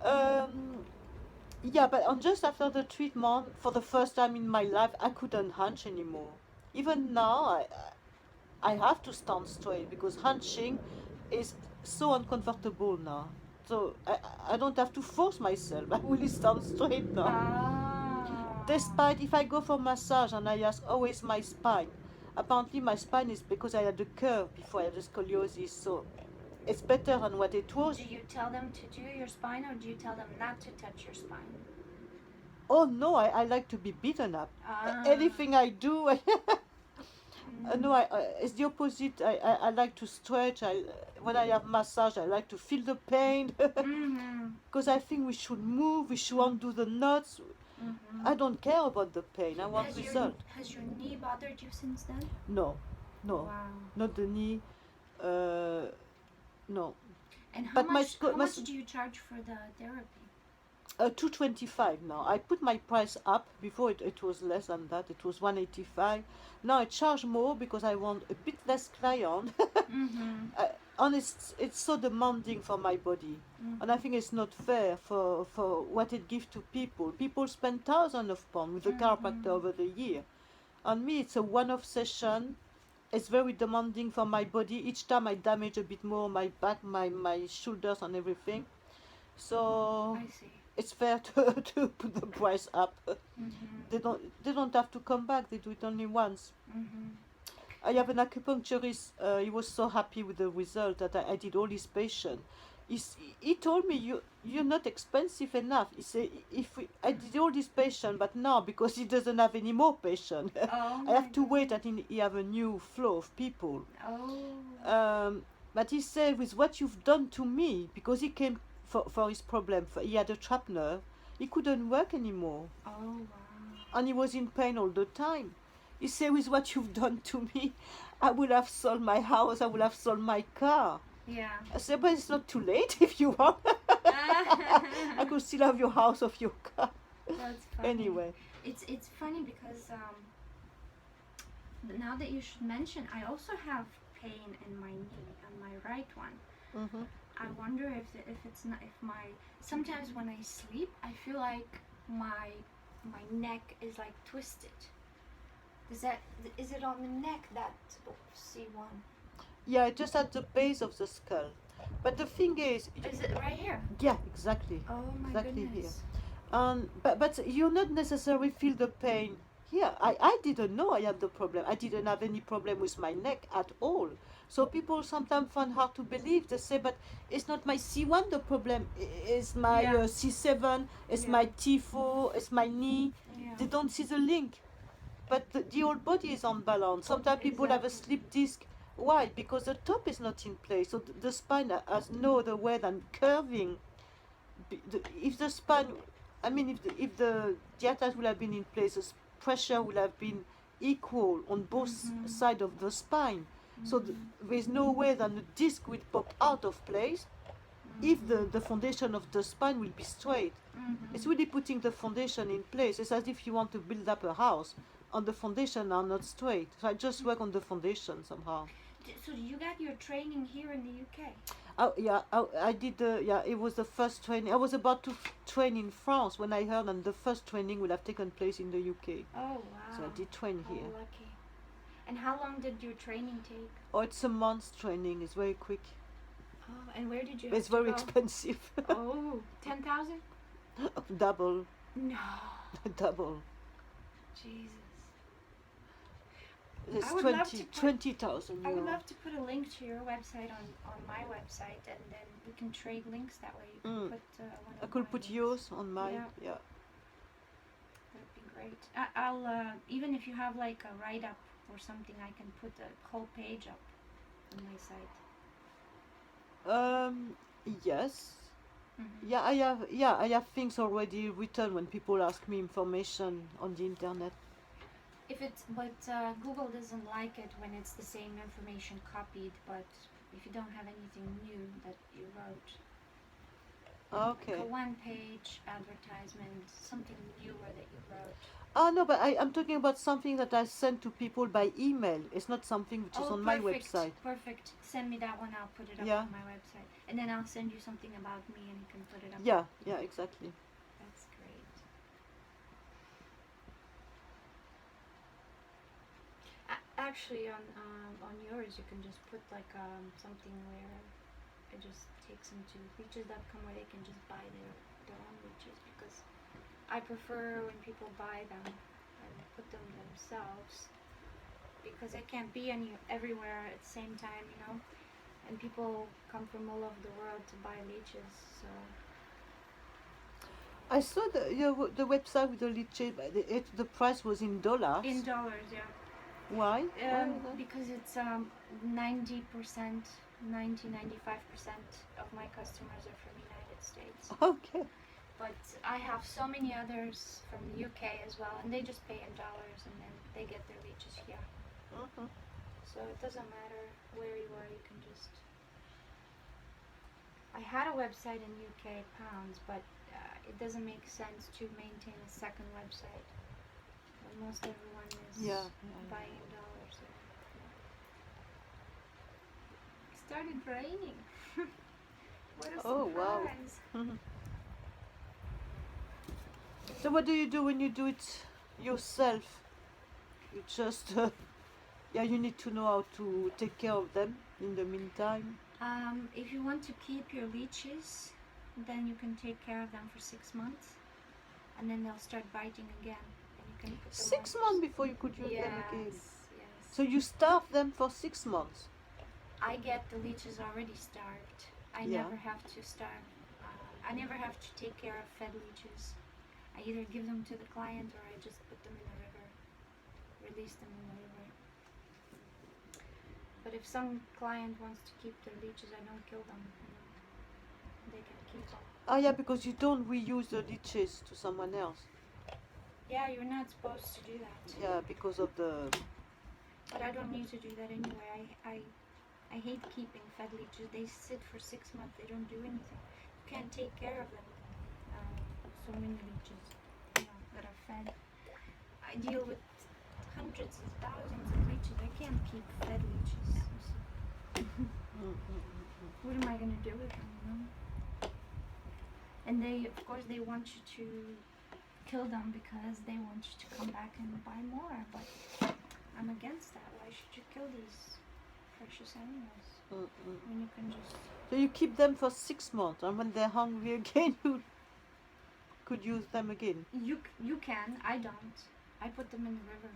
Yeah, but just after the treatment, for the first time in my life, I couldn't hunch anymore. Even now, I have to stand straight because hunching is so uncomfortable now. So I don't have to force myself. I really stand straight now. Despite if I go for massage and I ask, oh, is my spine? Apparently my spine is because I had a curve before I had the scoliosis, so it's better than what it was. Do you tell them to do your spine or do you tell them not to touch your spine? Oh no, I like to be beaten up. Anything I do, no, it's the opposite. I like to stretch. When I have massage, I like to feel the pain. Because I think we should move, we should undo the knots. I don't care about the pain. I want result. Has your knee bothered you since then? No. Wow. Not the knee. No. And how much do you charge for the therapy? $225 now. I put my price up. Before it was less than that. It was $185. Now I charge more because I want a bit less client. And it's so demanding for my body. And I think it's not fair for what it gives to people. People spend thousands of pounds with the chiropractor over the year. On me, it's a one-off session. It's very demanding for my body. Each time I damage a bit more my back, my shoulders and everything. So I see. It's fair to put the price up. They don't have to come back. They do it only once. I have an acupuncturist. He was so happy with the result that I did all his patients. He told me you're not expensive enough. He said I did all these patients, but now because he doesn't have any more patients, I have to wait until he have a new flow of people. But he said with what you've done to me, because he came for his problem, he had a trapped nerve, he couldn't work anymore. And he was in pain all the time. He said, with what you've done to me, I would have sold my house, I would have sold my car. Yeah. I said, but it's not too late if you want. I could still have your house or your car. That's funny. Anyway. It's funny because now that you should mention, I also have pain in my knee, on my right one. I wonder if sometimes when I sleep, I feel like my neck is like twisted. Is it on the neck, that C1? Yeah, just at the base of the skull. But the thing is it right here? Yeah, exactly. Oh my exactly goodness. Here. But you not necessarily feel the pain here. I didn't know I had the problem. I didn't have any problem with my neck at all. So people sometimes find hard to believe. They say, but it's not my C1 the problem. It's my C7, it's my T4, it's my knee. They don't see the link. But the whole body is unbalanced. Sometimes people have a slip disc Why? Because the top is not in place, so the spine has no other way than curving. If the spine, I mean, if the diaphragm will have been in place, the pressure will have been equal on both sides of the spine. So there's no way that the disc will pop out of place if the foundation of the spine will be straight. It's really putting the foundation in place. It's as if you want to build up a house and the foundation are not straight. So I just work on the foundation somehow. So you got your training here in the UK? Oh, yeah, I did. Yeah, it was the first training. I was about to train in France when I heard that the first training will have taken place in the UK. Oh, wow. So I did train here. Oh, lucky. And how long did your training take? Oh, it's a month's training. It's very quick. Oh, and where did you? It's very expensive. Oh, 10,000? Double. No. Double. Jesus. It's 20,000 I would euros. love to put a link to your website on my website, and then we can trade links that way. You can put one I of could my put links. yours on mine. Yeah. That'd be great. I'll even if you have like a write-up or something, I can put the whole page up on my site. Yes. Yeah, I have things already written when people ask me information on the internet. But Google doesn't like it when it's the same information copied, but if you don't have anything new that you wrote. Okay. Like a one-page advertisement, something newer that you wrote. Oh no, but I'm talking about something that I send to people by email. It's not something which is on my website. Perfect. Send me that one. I'll put it up on my website, and then I'll send you something about me, and you can put it up. Yeah, exactly. That's great. Actually, on yours, you can just put like something where it just takes them to leeches.com where they can just buy their own leeches, because I prefer when people buy them and put them themselves, because I can't be everywhere at the same time, you know, and people come from all over the world to buy leeches, so. I saw the website with the leeches, but the price was in dollars. In dollars, yeah. Why? Because it's 90%, 95% of my customers are from the United States. Okay. But I have so many others from the UK as well, and they just pay in dollars, and then they get their leeches here. So it doesn't matter where you are, you can just. I had a website in UK pounds, but it doesn't make sense to maintain a second website. Most everyone is buying in dollars. It started raining. What a surprise! Oh wow! So what do you do when you do it yourself? You just you need to know how to take care of them in the meantime. If you want to keep your leeches, then you can take care of them for 6 months, and then they'll start biting again. 6 months before you could use them again. Yes. So you starve them for 6 months. I get the leeches already starved. I never have to starve. I never have to take care of fed leeches. I either give them to the client or I just put them in the river, release them in the river. But if some client wants to keep their leeches, I don't kill them. They can keep them. Yeah, because you don't reuse the leeches to someone else. Yeah, you're not supposed to do that. Yeah, because of the. But I don't need to do that anyway. I hate keeping fed leeches. They sit for 6 months. They don't do anything. You can't take care of them. So many leeches, that are fed. I deal with hundreds of thousands of leeches. I can't keep fed leeches. What am I going to do with them, you know? And they, of course, they want you to kill them because they want you to come back and buy more, but I'm against that. Why should you kill these precious animals when you can just... So you keep them for 6 months, and when they're hungry again, you could use them again? You can. I don't. I put them in the river.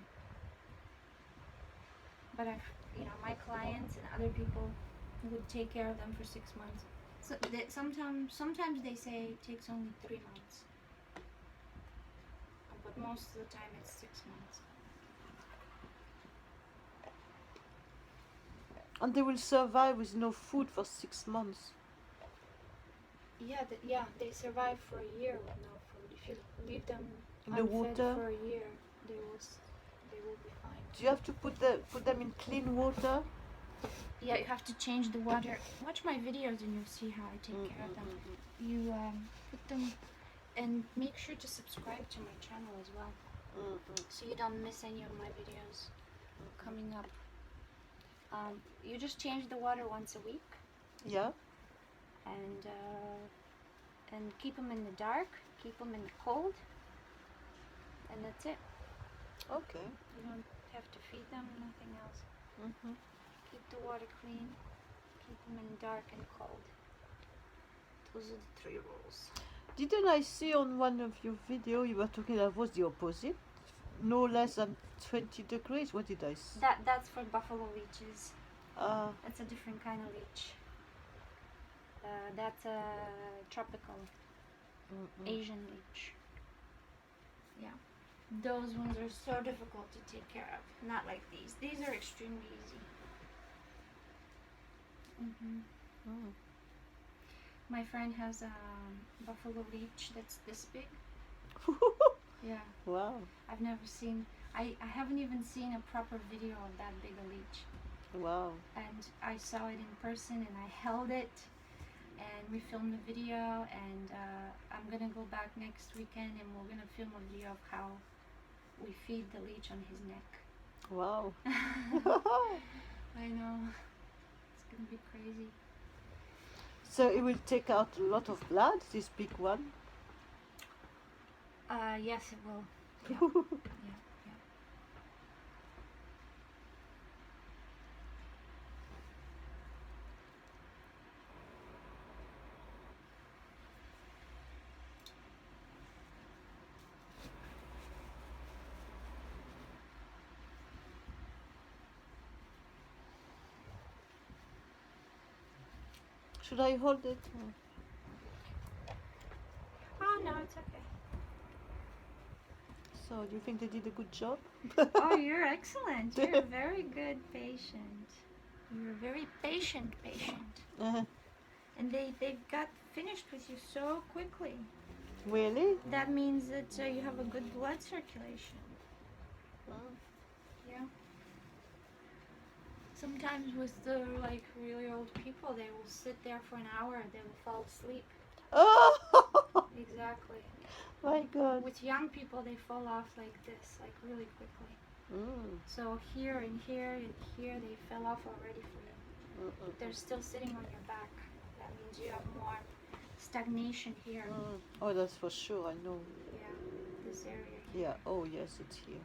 But my clients and other people would take care of them for 6 months. So sometimes they say it takes only 3 months. But most of the time it's 6 months. And they will survive with no food for 6 months. Yeah, they survive for a year with no food. If you leave them In the unfed water? for a year, they will be fine. Do you have to put them in clean water? Yeah, you have to change the water. Watch my videos and you'll see how I take care of them. You put them, and make sure to subscribe to my channel as well, so you don't miss any of my videos coming up. You just change the water once a week. Yeah. And keep them in the dark, keep them in the cold, and that's it. Okay. You don't have to feed them, nothing else. Keep the water clean, keep them in dark and cold. Those are the 3 rules. Didn't I see on one of your videos you were talking that was the opposite? No less than 20 degrees? What did I see? That's for buffalo leeches. That's a different kind of leech. That's a tropical Asian leech. Yeah. Those ones are so difficult to take care of. Not like these. These are extremely easy. My friend has a buffalo leech that's this big. Yeah. Wow. I've never seen. I haven't even seen a proper video of that big a leech. Wow. And I saw it in person, and I held it, and we filmed the video, and I'm gonna go back next weekend, and we're gonna film a video of how we feed the leech on his neck. Wow. I know. It's gonna be crazy. So it will take out a lot of blood, this big one? Yes, it will. Yeah. Yeah. Should I hold it? Oh no, it's okay. So, do you think they did a good job? Oh, you're excellent. You're a very good patient. You're a very patient patient. And they got finished with you so quickly. Really? That means that you have a good blood circulation. Yeah. Sometimes with the really old people, they will sit there for an hour and they will fall asleep. Oh! Exactly. My God. With young people, they fall off like this, really quickly. So here and here and here, they fell off already for you. They're still sitting on your back. That means you have more stagnation here. Oh, that's for sure, I know. Yeah, this area here. Yeah, oh yes, it's here.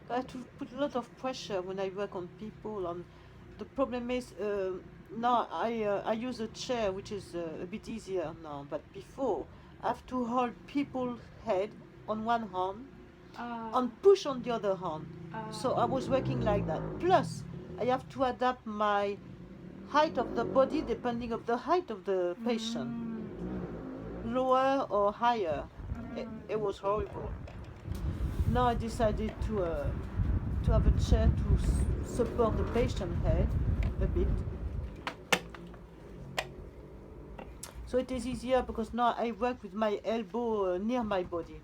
I have to put a lot of pressure when I work on people. The problem is now I use a chair, which is a bit easier now. But before, I have to hold people's head on one hand and push on the other hand. So I was working like that. Plus, I have to adapt my height of the body depending of the height of the patient, lower or higher. It was horrible. Now I decided to have a chair to support the patient head a bit. So it is easier because now I work with my elbow near my body.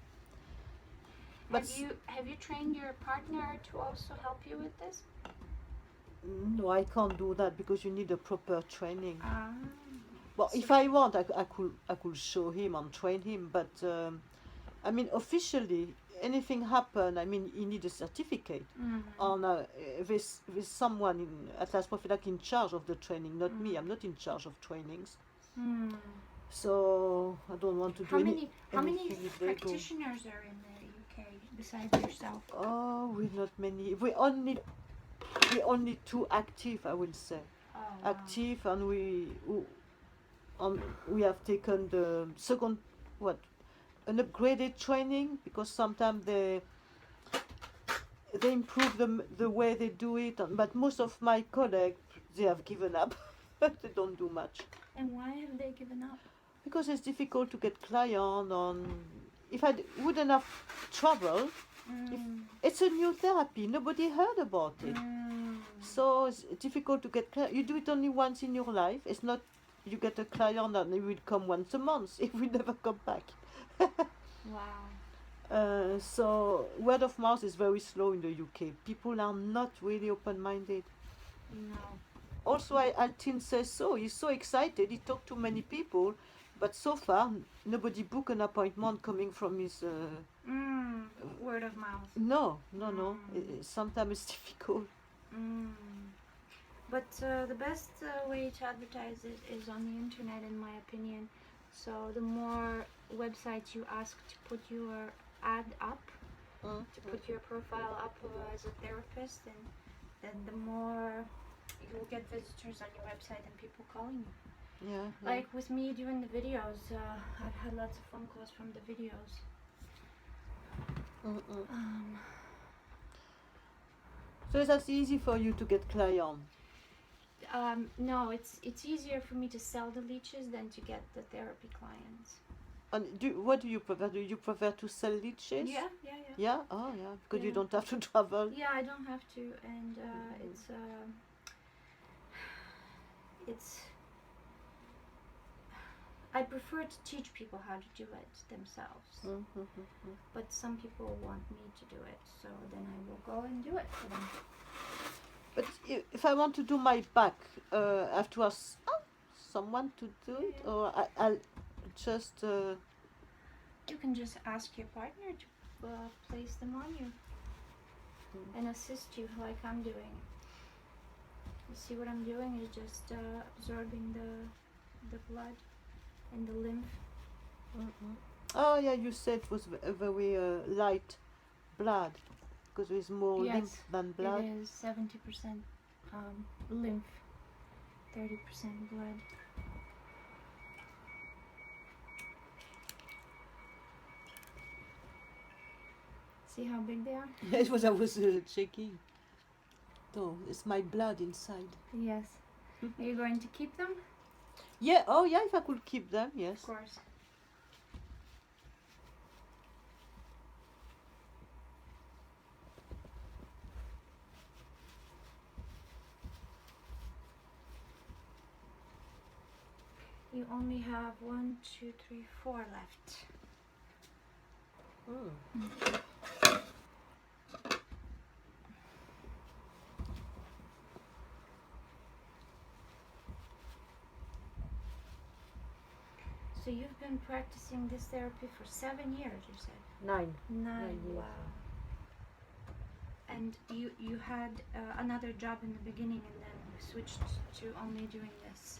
But have you trained your partner to also help you with this? No, I can't do that because you need a proper training. Well, So if I want, I could show him and train him, but I mean officially, anything happen, I mean, you need a certificate. And there's someone in Atlas Prophylax in charge of the training, not me. I'm not in charge of trainings. So I don't want to do How many anything illegal. practitioners are in the UK besides yourself? Oh, we're not many. We only 2 active, I will say. Active, and we have taken the second an upgraded training because sometimes they improve the way they do it, but most of my colleagues, they have given up. They don't do much. And why have they given up? Because it's difficult to get clients if I wouldn't have travel, it's a new therapy, nobody heard about it. So it's difficult to get clients. You do it only once in your life. It's not you get a client and he will come once a month. It will never come back. Wow. So word of mouth is very slow in the UK. People are not really open-minded. No. Also, Altin says so. He's so excited. He talked to many people, but so far nobody booked an appointment coming from his. Word of mouth. No. Sometimes it's difficult. But the best way to advertise it is on the internet, in my opinion. So the more websites you ask to put your ad up, to put your profile up as a therapist, then the more you will get visitors on your website and people calling you. Yeah. Like with me doing the videos, I've had lots of phone calls from the videos. So that's easy for you to get clients. No, it's easier for me to sell the leeches than to get the therapy clients. And what do you prefer? Do you prefer to sell leeches? Yeah. Yeah? Oh, yeah. Because you Yeah. don't have to travel. Yeah, I don't have to, and it's. I prefer to teach people how to do it themselves. But some people want me to do it, so then I will go and do it for them. But if I want to do my back, I have to ask someone to do it, or I'll just. You can just ask your partner to place them on you and assist you like I'm doing. You see what I'm doing is just absorbing the blood and the lymph. Oh yeah, you said it was a very light blood, because there is more lymph than blood. It is 70% lymph, 30% blood. See how big they are? It was I was checking. No, it's my blood inside. Yes. Are you going to keep them? Yeah. Oh yeah, if I could keep them, yes. Of course. You only have 1, 2, 3, 4 left. So you've been practicing this therapy for 7 years, you said? 9. 9, 9 years. wow. And you had another job in the beginning and then switched to only doing this?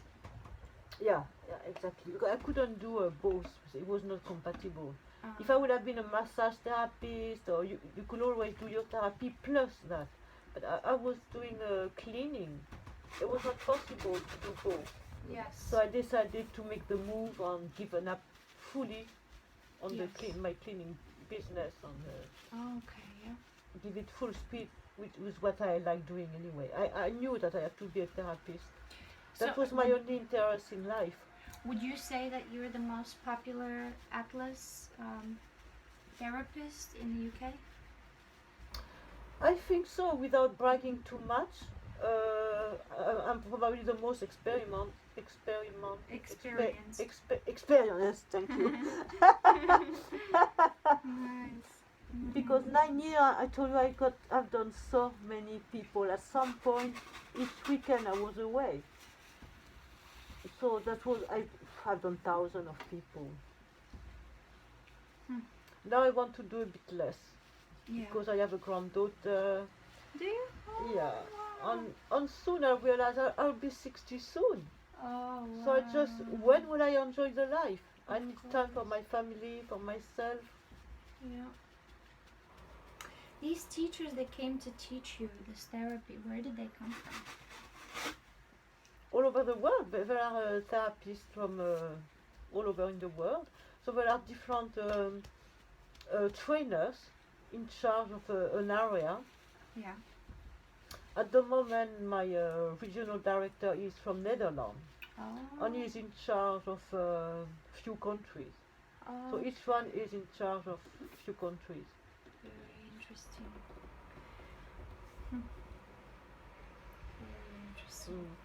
Yeah, exactly. Because I couldn't do both. It was not compatible. If I would have been a massage therapist, or you could always do your therapy plus that. But I was doing cleaning. It was not possible to do both. Yes. So I decided to make the move and given up fully on my cleaning business and give it full speed, which was what I like doing anyway. I knew that I had to be a therapist. That was my only interest in life. Would you say that you're the most popular Atlas therapist in the UK? I think so, without bragging too much. I'm probably the most experienced. Thank you. Nice. Because 9 years, I told you I've done so many people. At some point, each weekend I was away. So that was, I've done thousands of people. Now I want to do a bit less. Yeah. Because I have a granddaughter. Do you? Oh, Yeah. wow. And soon I realize I'll be 60 soon. Oh, wow. So I just, when will I enjoy the life? I need time for my family, for myself. Yeah. These teachers that came to teach you this therapy, where did they come from? All over the world. There are therapists from all over in the world. So there are different trainers in charge of an area. Yeah. At the moment, my regional director is from Netherlands, Oh. and he's in charge of few countries. Oh. So each one is in charge of few countries. Very interesting. Very interesting. Mm.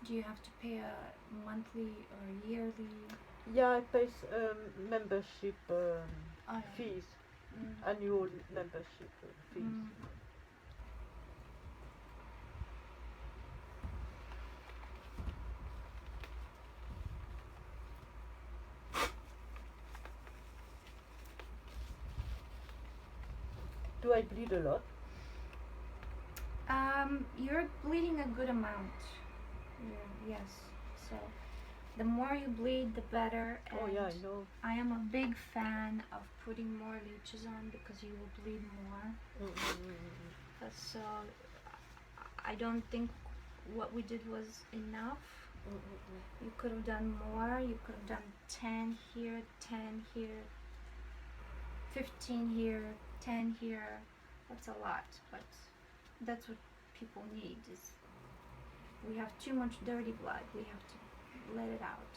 Do you have to pay a monthly or yearly? Yeah, I pay membership Oh, yeah. fees, Mm. annual membership fees. Mm. Do I bleed a lot? You're bleeding a good amount. Yes. So the more you bleed, the better. And Oh yeah, I know. I am a big fan of putting more leeches on because you will bleed more. So I don't think what we did was enough. You could have done more. You could have done 10 here, 10 here, 15 here, 10 here. That's a lot, but that's what people need. Is we have too much dirty blood. We have to let it out.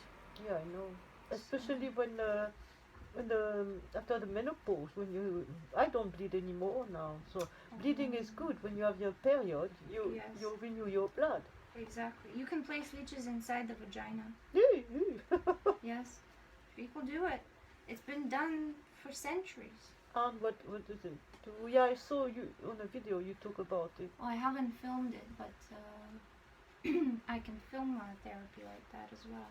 Yeah, I know. Especially when after the menopause, I don't bleed anymore now. So bleeding is good when you have your period. Yes. You renew your blood. Exactly. You can place leeches inside the vagina. Yes, people do it. It's been done for centuries. And what is it? Yeah, I saw you on a video. You talk about it. Oh, I haven't filmed it, but I can film therapy like that as well.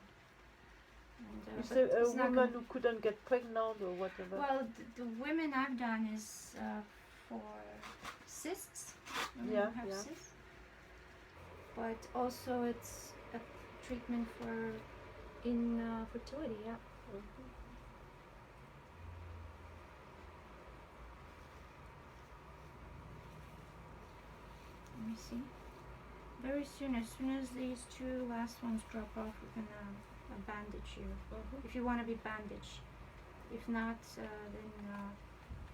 And, It's but a it's not woman gonna- who couldn't get pregnant or whatever. Well, the women I've done is for cysts. Women Yeah, who have yeah. cysts. But also it's a treatment for infertility. Yeah. Mhm. Let me see. Very soon, as soon as these two last ones drop off, we're gonna bandage you. Mhm. If you want to be bandaged. If not, then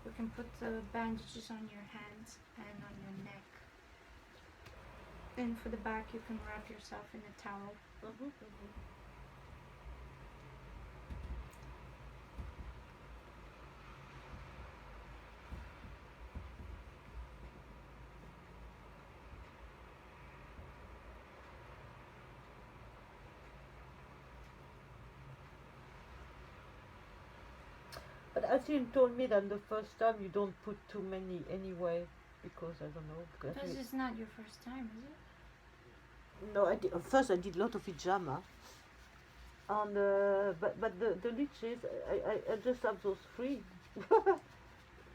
we can put the bandages on your hands and on your neck. And for the back, you can wrap yourself in a towel. Mhm. But Asim told me that the first time you don't put too many anyway, because I don't know. Because it's not your first time, is it? No, first I did a lot of hijama, and but the leeches I just have those 3.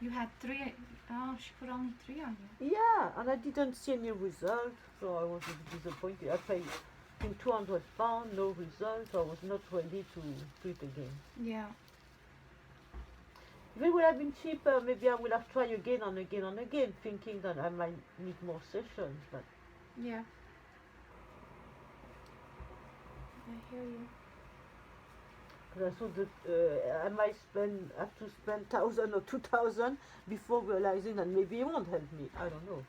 You had 3. Oh, she put only 3 on you. Yeah, and I didn't see any result, so I was a bit disappointed. I paid £200, no result. I was not ready to do it again. Yeah. If it would have been cheaper, maybe I would have tried again and again and again, thinking that I might need more sessions. But Yeah. I hear you. I thought that I might have to spend 1,000 or 2,000 before realizing that maybe it won't help me. I don't know.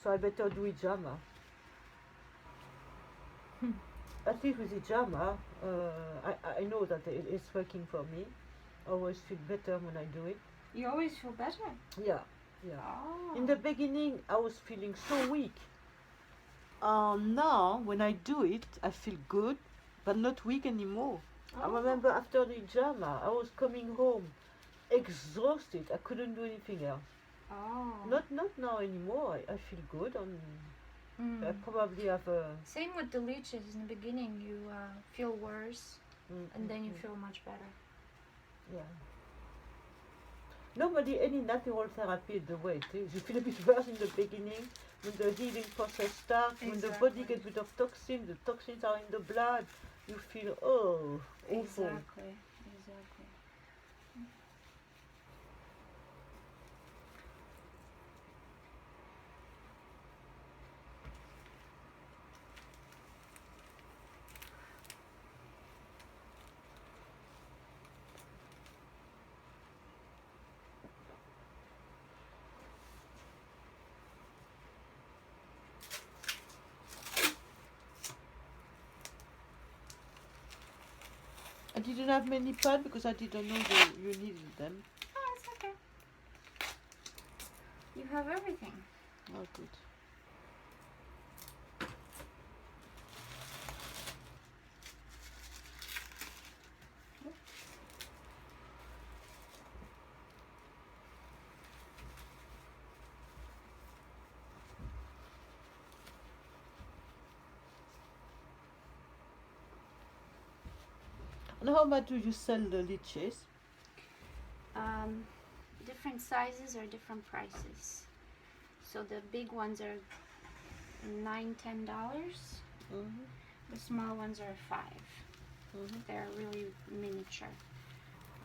So I better do hijama. At least with hijama, I know that it's working for me. I always feel better when I do it. You always feel better. Yeah. Oh. In the beginning, I was feeling so weak. Now, when I do it, I feel good, but not weak anymore. I remember after the hijama, I was coming home exhausted. I couldn't do anything else. Oh. Not now anymore. I feel good, and I probably have a. Same with the leeches. In the beginning, you feel worse, and then you feel much better. Yeah. Nobody, any natural therapy is the way it is. You feel a bit worse in the beginning when the healing process starts, when the body Exactly. gets rid of toxins, the toxins are in the blood, you feel, awful. Exactly. didn't have many pads because I didn't know you needed them. Oh, it's okay. You have everything. Oh, good. And how much do you sell the leeches? Different sizes are different prices. So the big ones are $9-10. Mm-hmm. The small ones are $5. Mm-hmm. They're really miniature.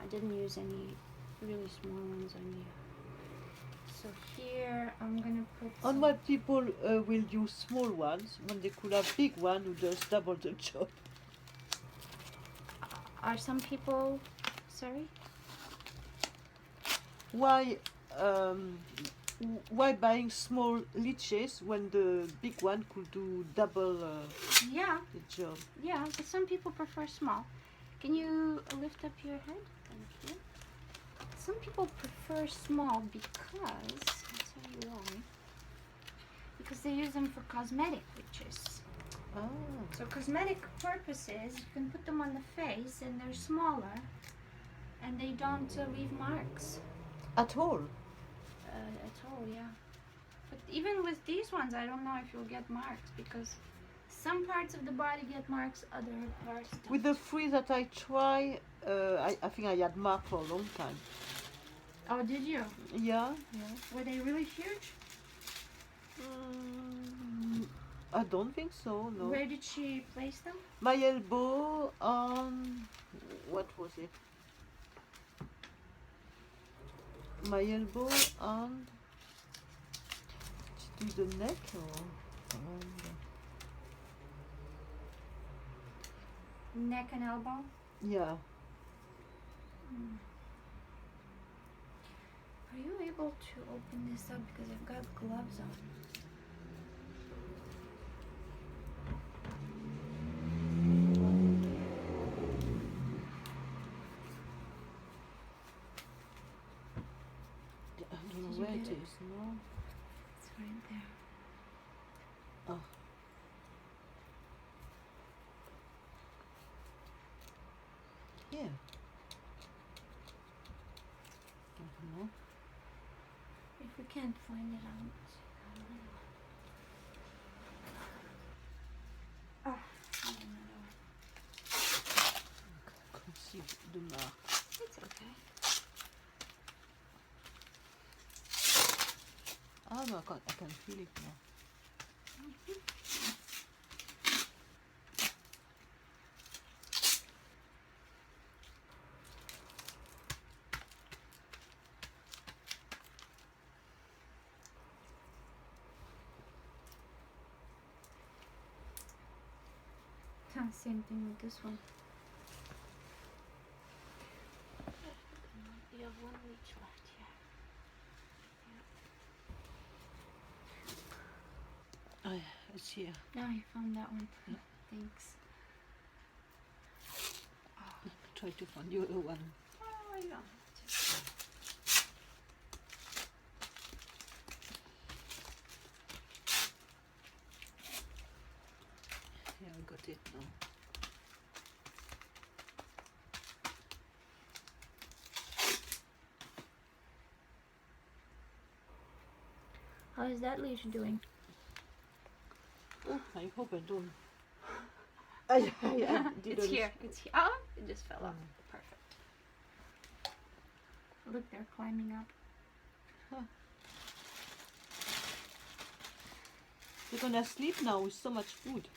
I didn't use any really small ones on you. So here I'm gonna put. And what people will use small ones when they could have big one who does double the job? Are some people? Sorry. Why buying small leeches when the big one could do double Yeah. the job? Yeah, but some people prefer small. Can you lift up your head? Thank you. Some people prefer small because, I'll tell you why. Because they use them for cosmetic leeches. Ah. So cosmetic purposes, you can put them on the face and they're smaller and they don't leave marks. At all? At all, yeah. But even with these ones, I don't know if you'll get marks because some parts of the body get marks, other parts don't. With the three that I try, I think I had mark for a long time. Oh, did you? Yeah. Were they really huge? I don't think so, no. Where did she place them? My elbow on... what was it? My elbow on... to the neck or... Neck and elbow? Yeah. Are you able to open this up because I've got gloves on? I don't know Did you where it get it? is, no? It's right there. Oh. Here. I don't know. If we can't find it out. Oh, I don't know. I can't see the mark. It's okay. Ah no, I can feel it now. Same thing with this one. You have one leech left here. Oh, it's here. Now you found that one. Yeah. Thanks. Try to find the other one. Oh, I know. Yeah, I got it now. How is that leech doing? Oh, I hope I don't. I didn't. It's here. It's here. Oh, it just fell off. Perfect. Look, they're climbing up. Huh. They're gonna sleep now with so much food.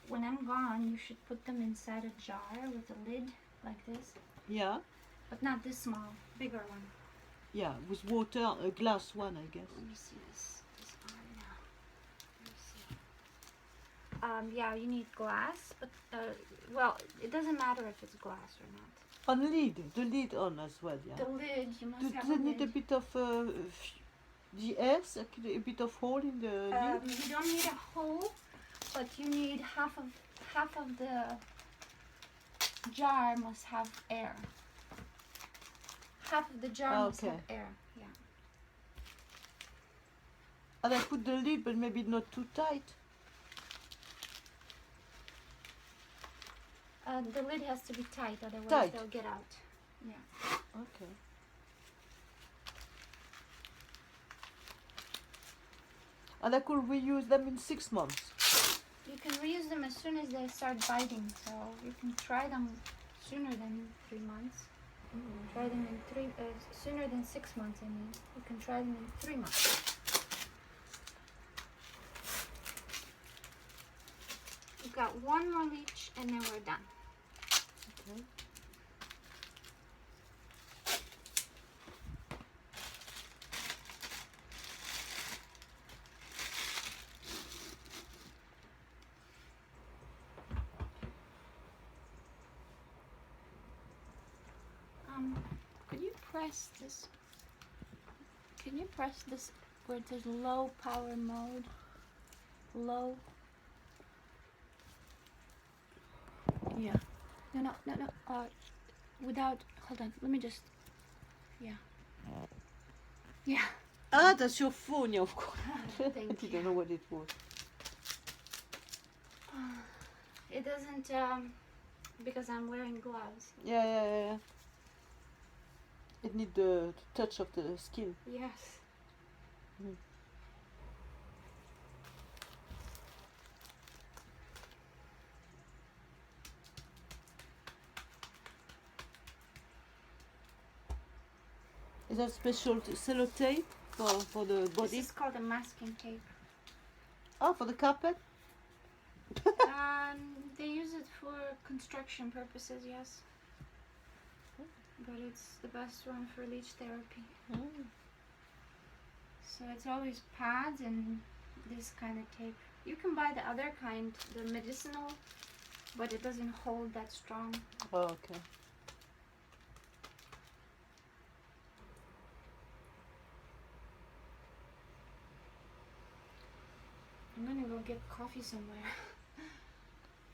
When I'm gone, you should put them inside a jar with a lid like this. Yeah. But not this small, bigger one. Yeah, with water, a glass one, I guess. Let me see this arm now. Let me see. Yeah, you need glass, but well, it doesn't matter if it's glass or not. On the lid on as well, yeah. The lid, you must have Do a they need a lid. bit of the airs, a bit of hole in the lid? You don't need a hole, but you need half of the jar must have air. Half of the jar must have air. Yeah. And I put the lid, but maybe not too tight. The lid has to be tight, otherwise they'll get out. Yeah. Okay. And I could reuse them in 6 months. You can reuse them as soon as they start biting, so you can try them sooner than 3 months. Try them in sooner than 6 months. I mean, you can try them in 3 months. We've got one more leech, and then we're done. Okay. Can you press this? Can you press this where it says low power mode? Low. Yeah. No. Without. Hold on. Let me just. Yeah. Yeah. Ah, that's your phone, yeah, of course. Thank you you. don't know what it was. It doesn't. Because I'm wearing gloves. Yeah. It needs the touch of the skin. Yes. Mm. Is that special sellotape for the body? This is called a masking tape. Oh, for the carpet? They use it for construction purposes, yes. But it's the best one for leech therapy. Mm. So it's always pads and this kind of tape. You can buy the other kind, the medicinal, but it doesn't hold that strong. Oh, okay. I'm gonna go get coffee somewhere.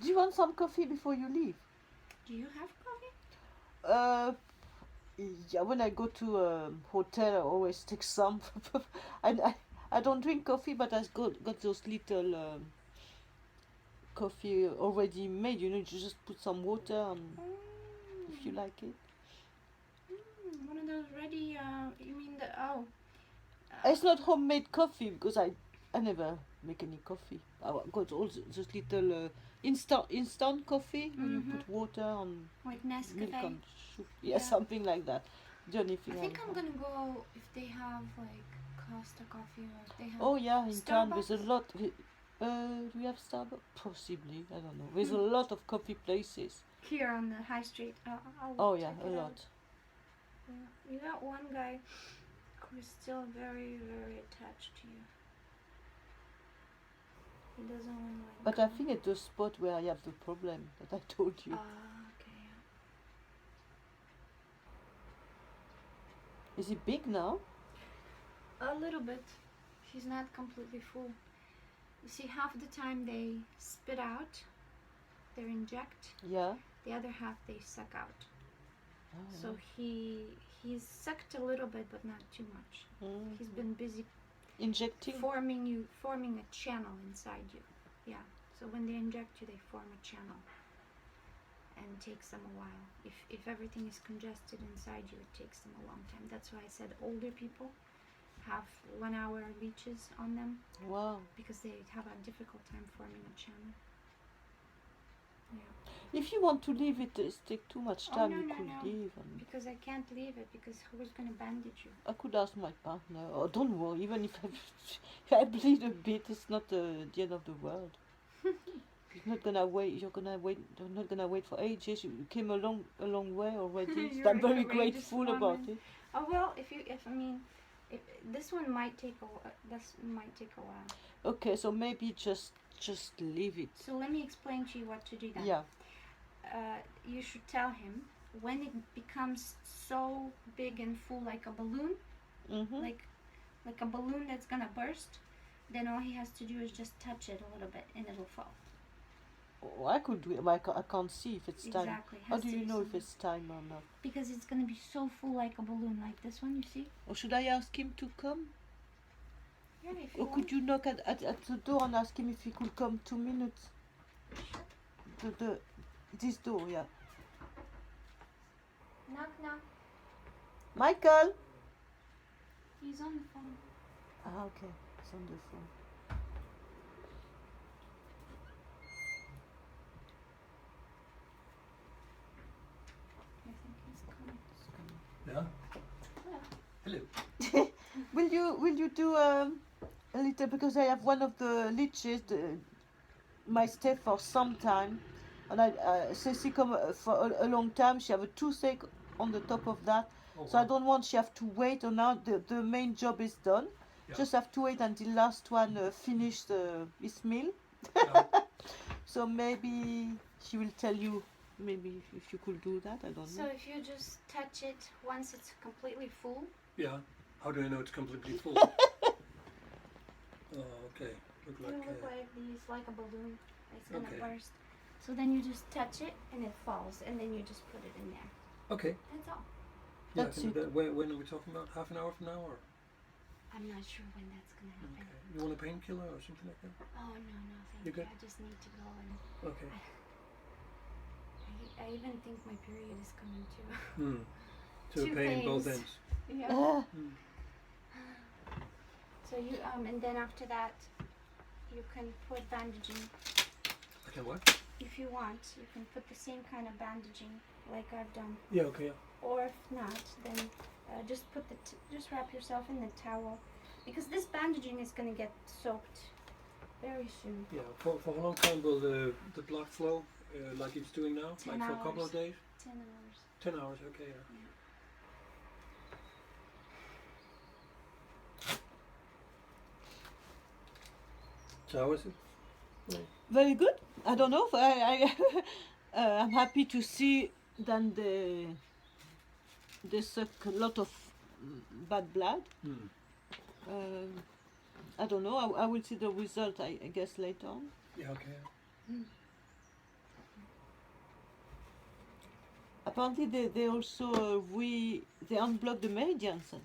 Do you want some coffee before you leave? Do you have coffee? Yeah, when I go to a hotel, I always take some. I don't drink coffee, but I've got those little coffee already made. You know, you just put some water on if you like it. One of those ready, you mean the, It's not homemade coffee because I never make any coffee. I got all those little instant coffee. You put water on like milk Nescafe. and sugar. Yeah, something like that. The only thing I think I'm gonna go if they have like Costa coffee or if they have. Oh yeah, in town there's a Starbucks? lot. Do we have Starbucks? Possibly, I don't know. There's a lot of coffee places. Here on the high street. I'll Oh yeah, check a it lot. out. Yeah. You got one guy who is still very, very attached to you. He doesn't want to let But I go. think it's the spot where I have the problem that I told you. Okay. Is it big now? A little bit. She's not completely full. You see, half the time they spit out, they inject. Yeah. The other half they suck out. Oh, So he's sucked a little bit, but not too much. Mm. He's been busy Injecting? forming a channel inside you. Yeah. So when they inject you, they form a channel, and it takes them a while. If everything is congested inside you, it takes them a long time. That's why I said older people have 1 hour leeches on them Wow. because they have a difficult time forming a channel. Yeah. If you want to leave it, it take too much time. You could No. leave. And Because I can't leave it because who's gonna bandage you? I could ask my partner. Oh, don't worry. Even if I bleed a bit, it's not the end of the world. You're not gonna wait. You're not gonna wait for ages. You came a long way already. You're I'm very a courageous grateful about woman. it. Oh well, if this one might take a while. Okay, so maybe just leave it. So let me explain to you what to do then. Yeah. You should tell him when it becomes so big and full like a balloon, Mm-hmm. like a balloon that's gonna burst, then all he has to do is just touch it a little bit and it'll fall. Oh, I could do it, but I can't see if it's time. Exactly. How has do to you be know if something. it's time or not? Because it's going to be so full like a balloon, like this one, you see? Or should I ask him to come? Yeah, if you Or could you knock at the door and ask him if he could come 2 minutes? This door, yeah. Knock, knock. Michael! He's on the phone. Ah, okay. It's on the phone. I think he's coming. Yeah. Hello. Hello. Will you do a little, because I have one of the leeches, my stay for some time, and Tsetsi come for a long time. She have a toothache on the top of that, Oh, so I wow. don't want she have to wait. Or now the main job is done. Yeah. Just have to wait until last one finish his meal. Yeah. So maybe she will tell you. Maybe if you could do that, I don't So know. if you just touch it once it's completely full, Yeah. How do I know it's completely full? Oh, okay. Look it'll like. look like these, like a balloon. It's gonna Okay. burst. So then you just touch it and it falls, and then you just put it in there. Okay. That's all. Yeah. That's so it. when are we talking about? Half an hour from now, or? I'm not sure when that's gonna happen. Okay. You want a painkiller or something like that? Oh no, thank You you. good? I just need to go, and Okay. I even think my period is coming too. Hmm. So Two pain both pains. ends. Yeah. Ah, Hmm. So you and then after that, you can put bandaging. Okay. What? If you want, you can put the same kind of bandaging like I've done. Yeah. Okay. Yeah. Or if not, then just put just wrap yourself in the towel, because this bandaging is gonna get soaked very soon. Yeah. For how long time will the blood flow like it's doing now? 10 like for a couple of hours. days? 10 hours. 10 hours. Okay. Yeah. So how is it? very good. I don't know. I'm happy to see that they suck a lot of bad blood. Hmm. I don't know. I will see the result. I guess later on. Yeah. Okay. Apparently, they also they unblock the meridians. Okay.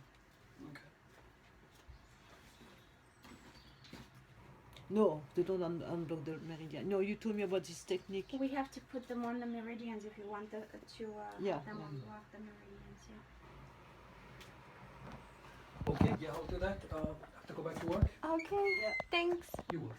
No, they don't unblock the meridian. No, you told me about this technique. We have to put them on the meridians if you want to Yeah. have them unblock the meridians. Yeah. Okay. Yeah. I'll do that. I have to go back to work. Okay. Yeah. Thanks. You will.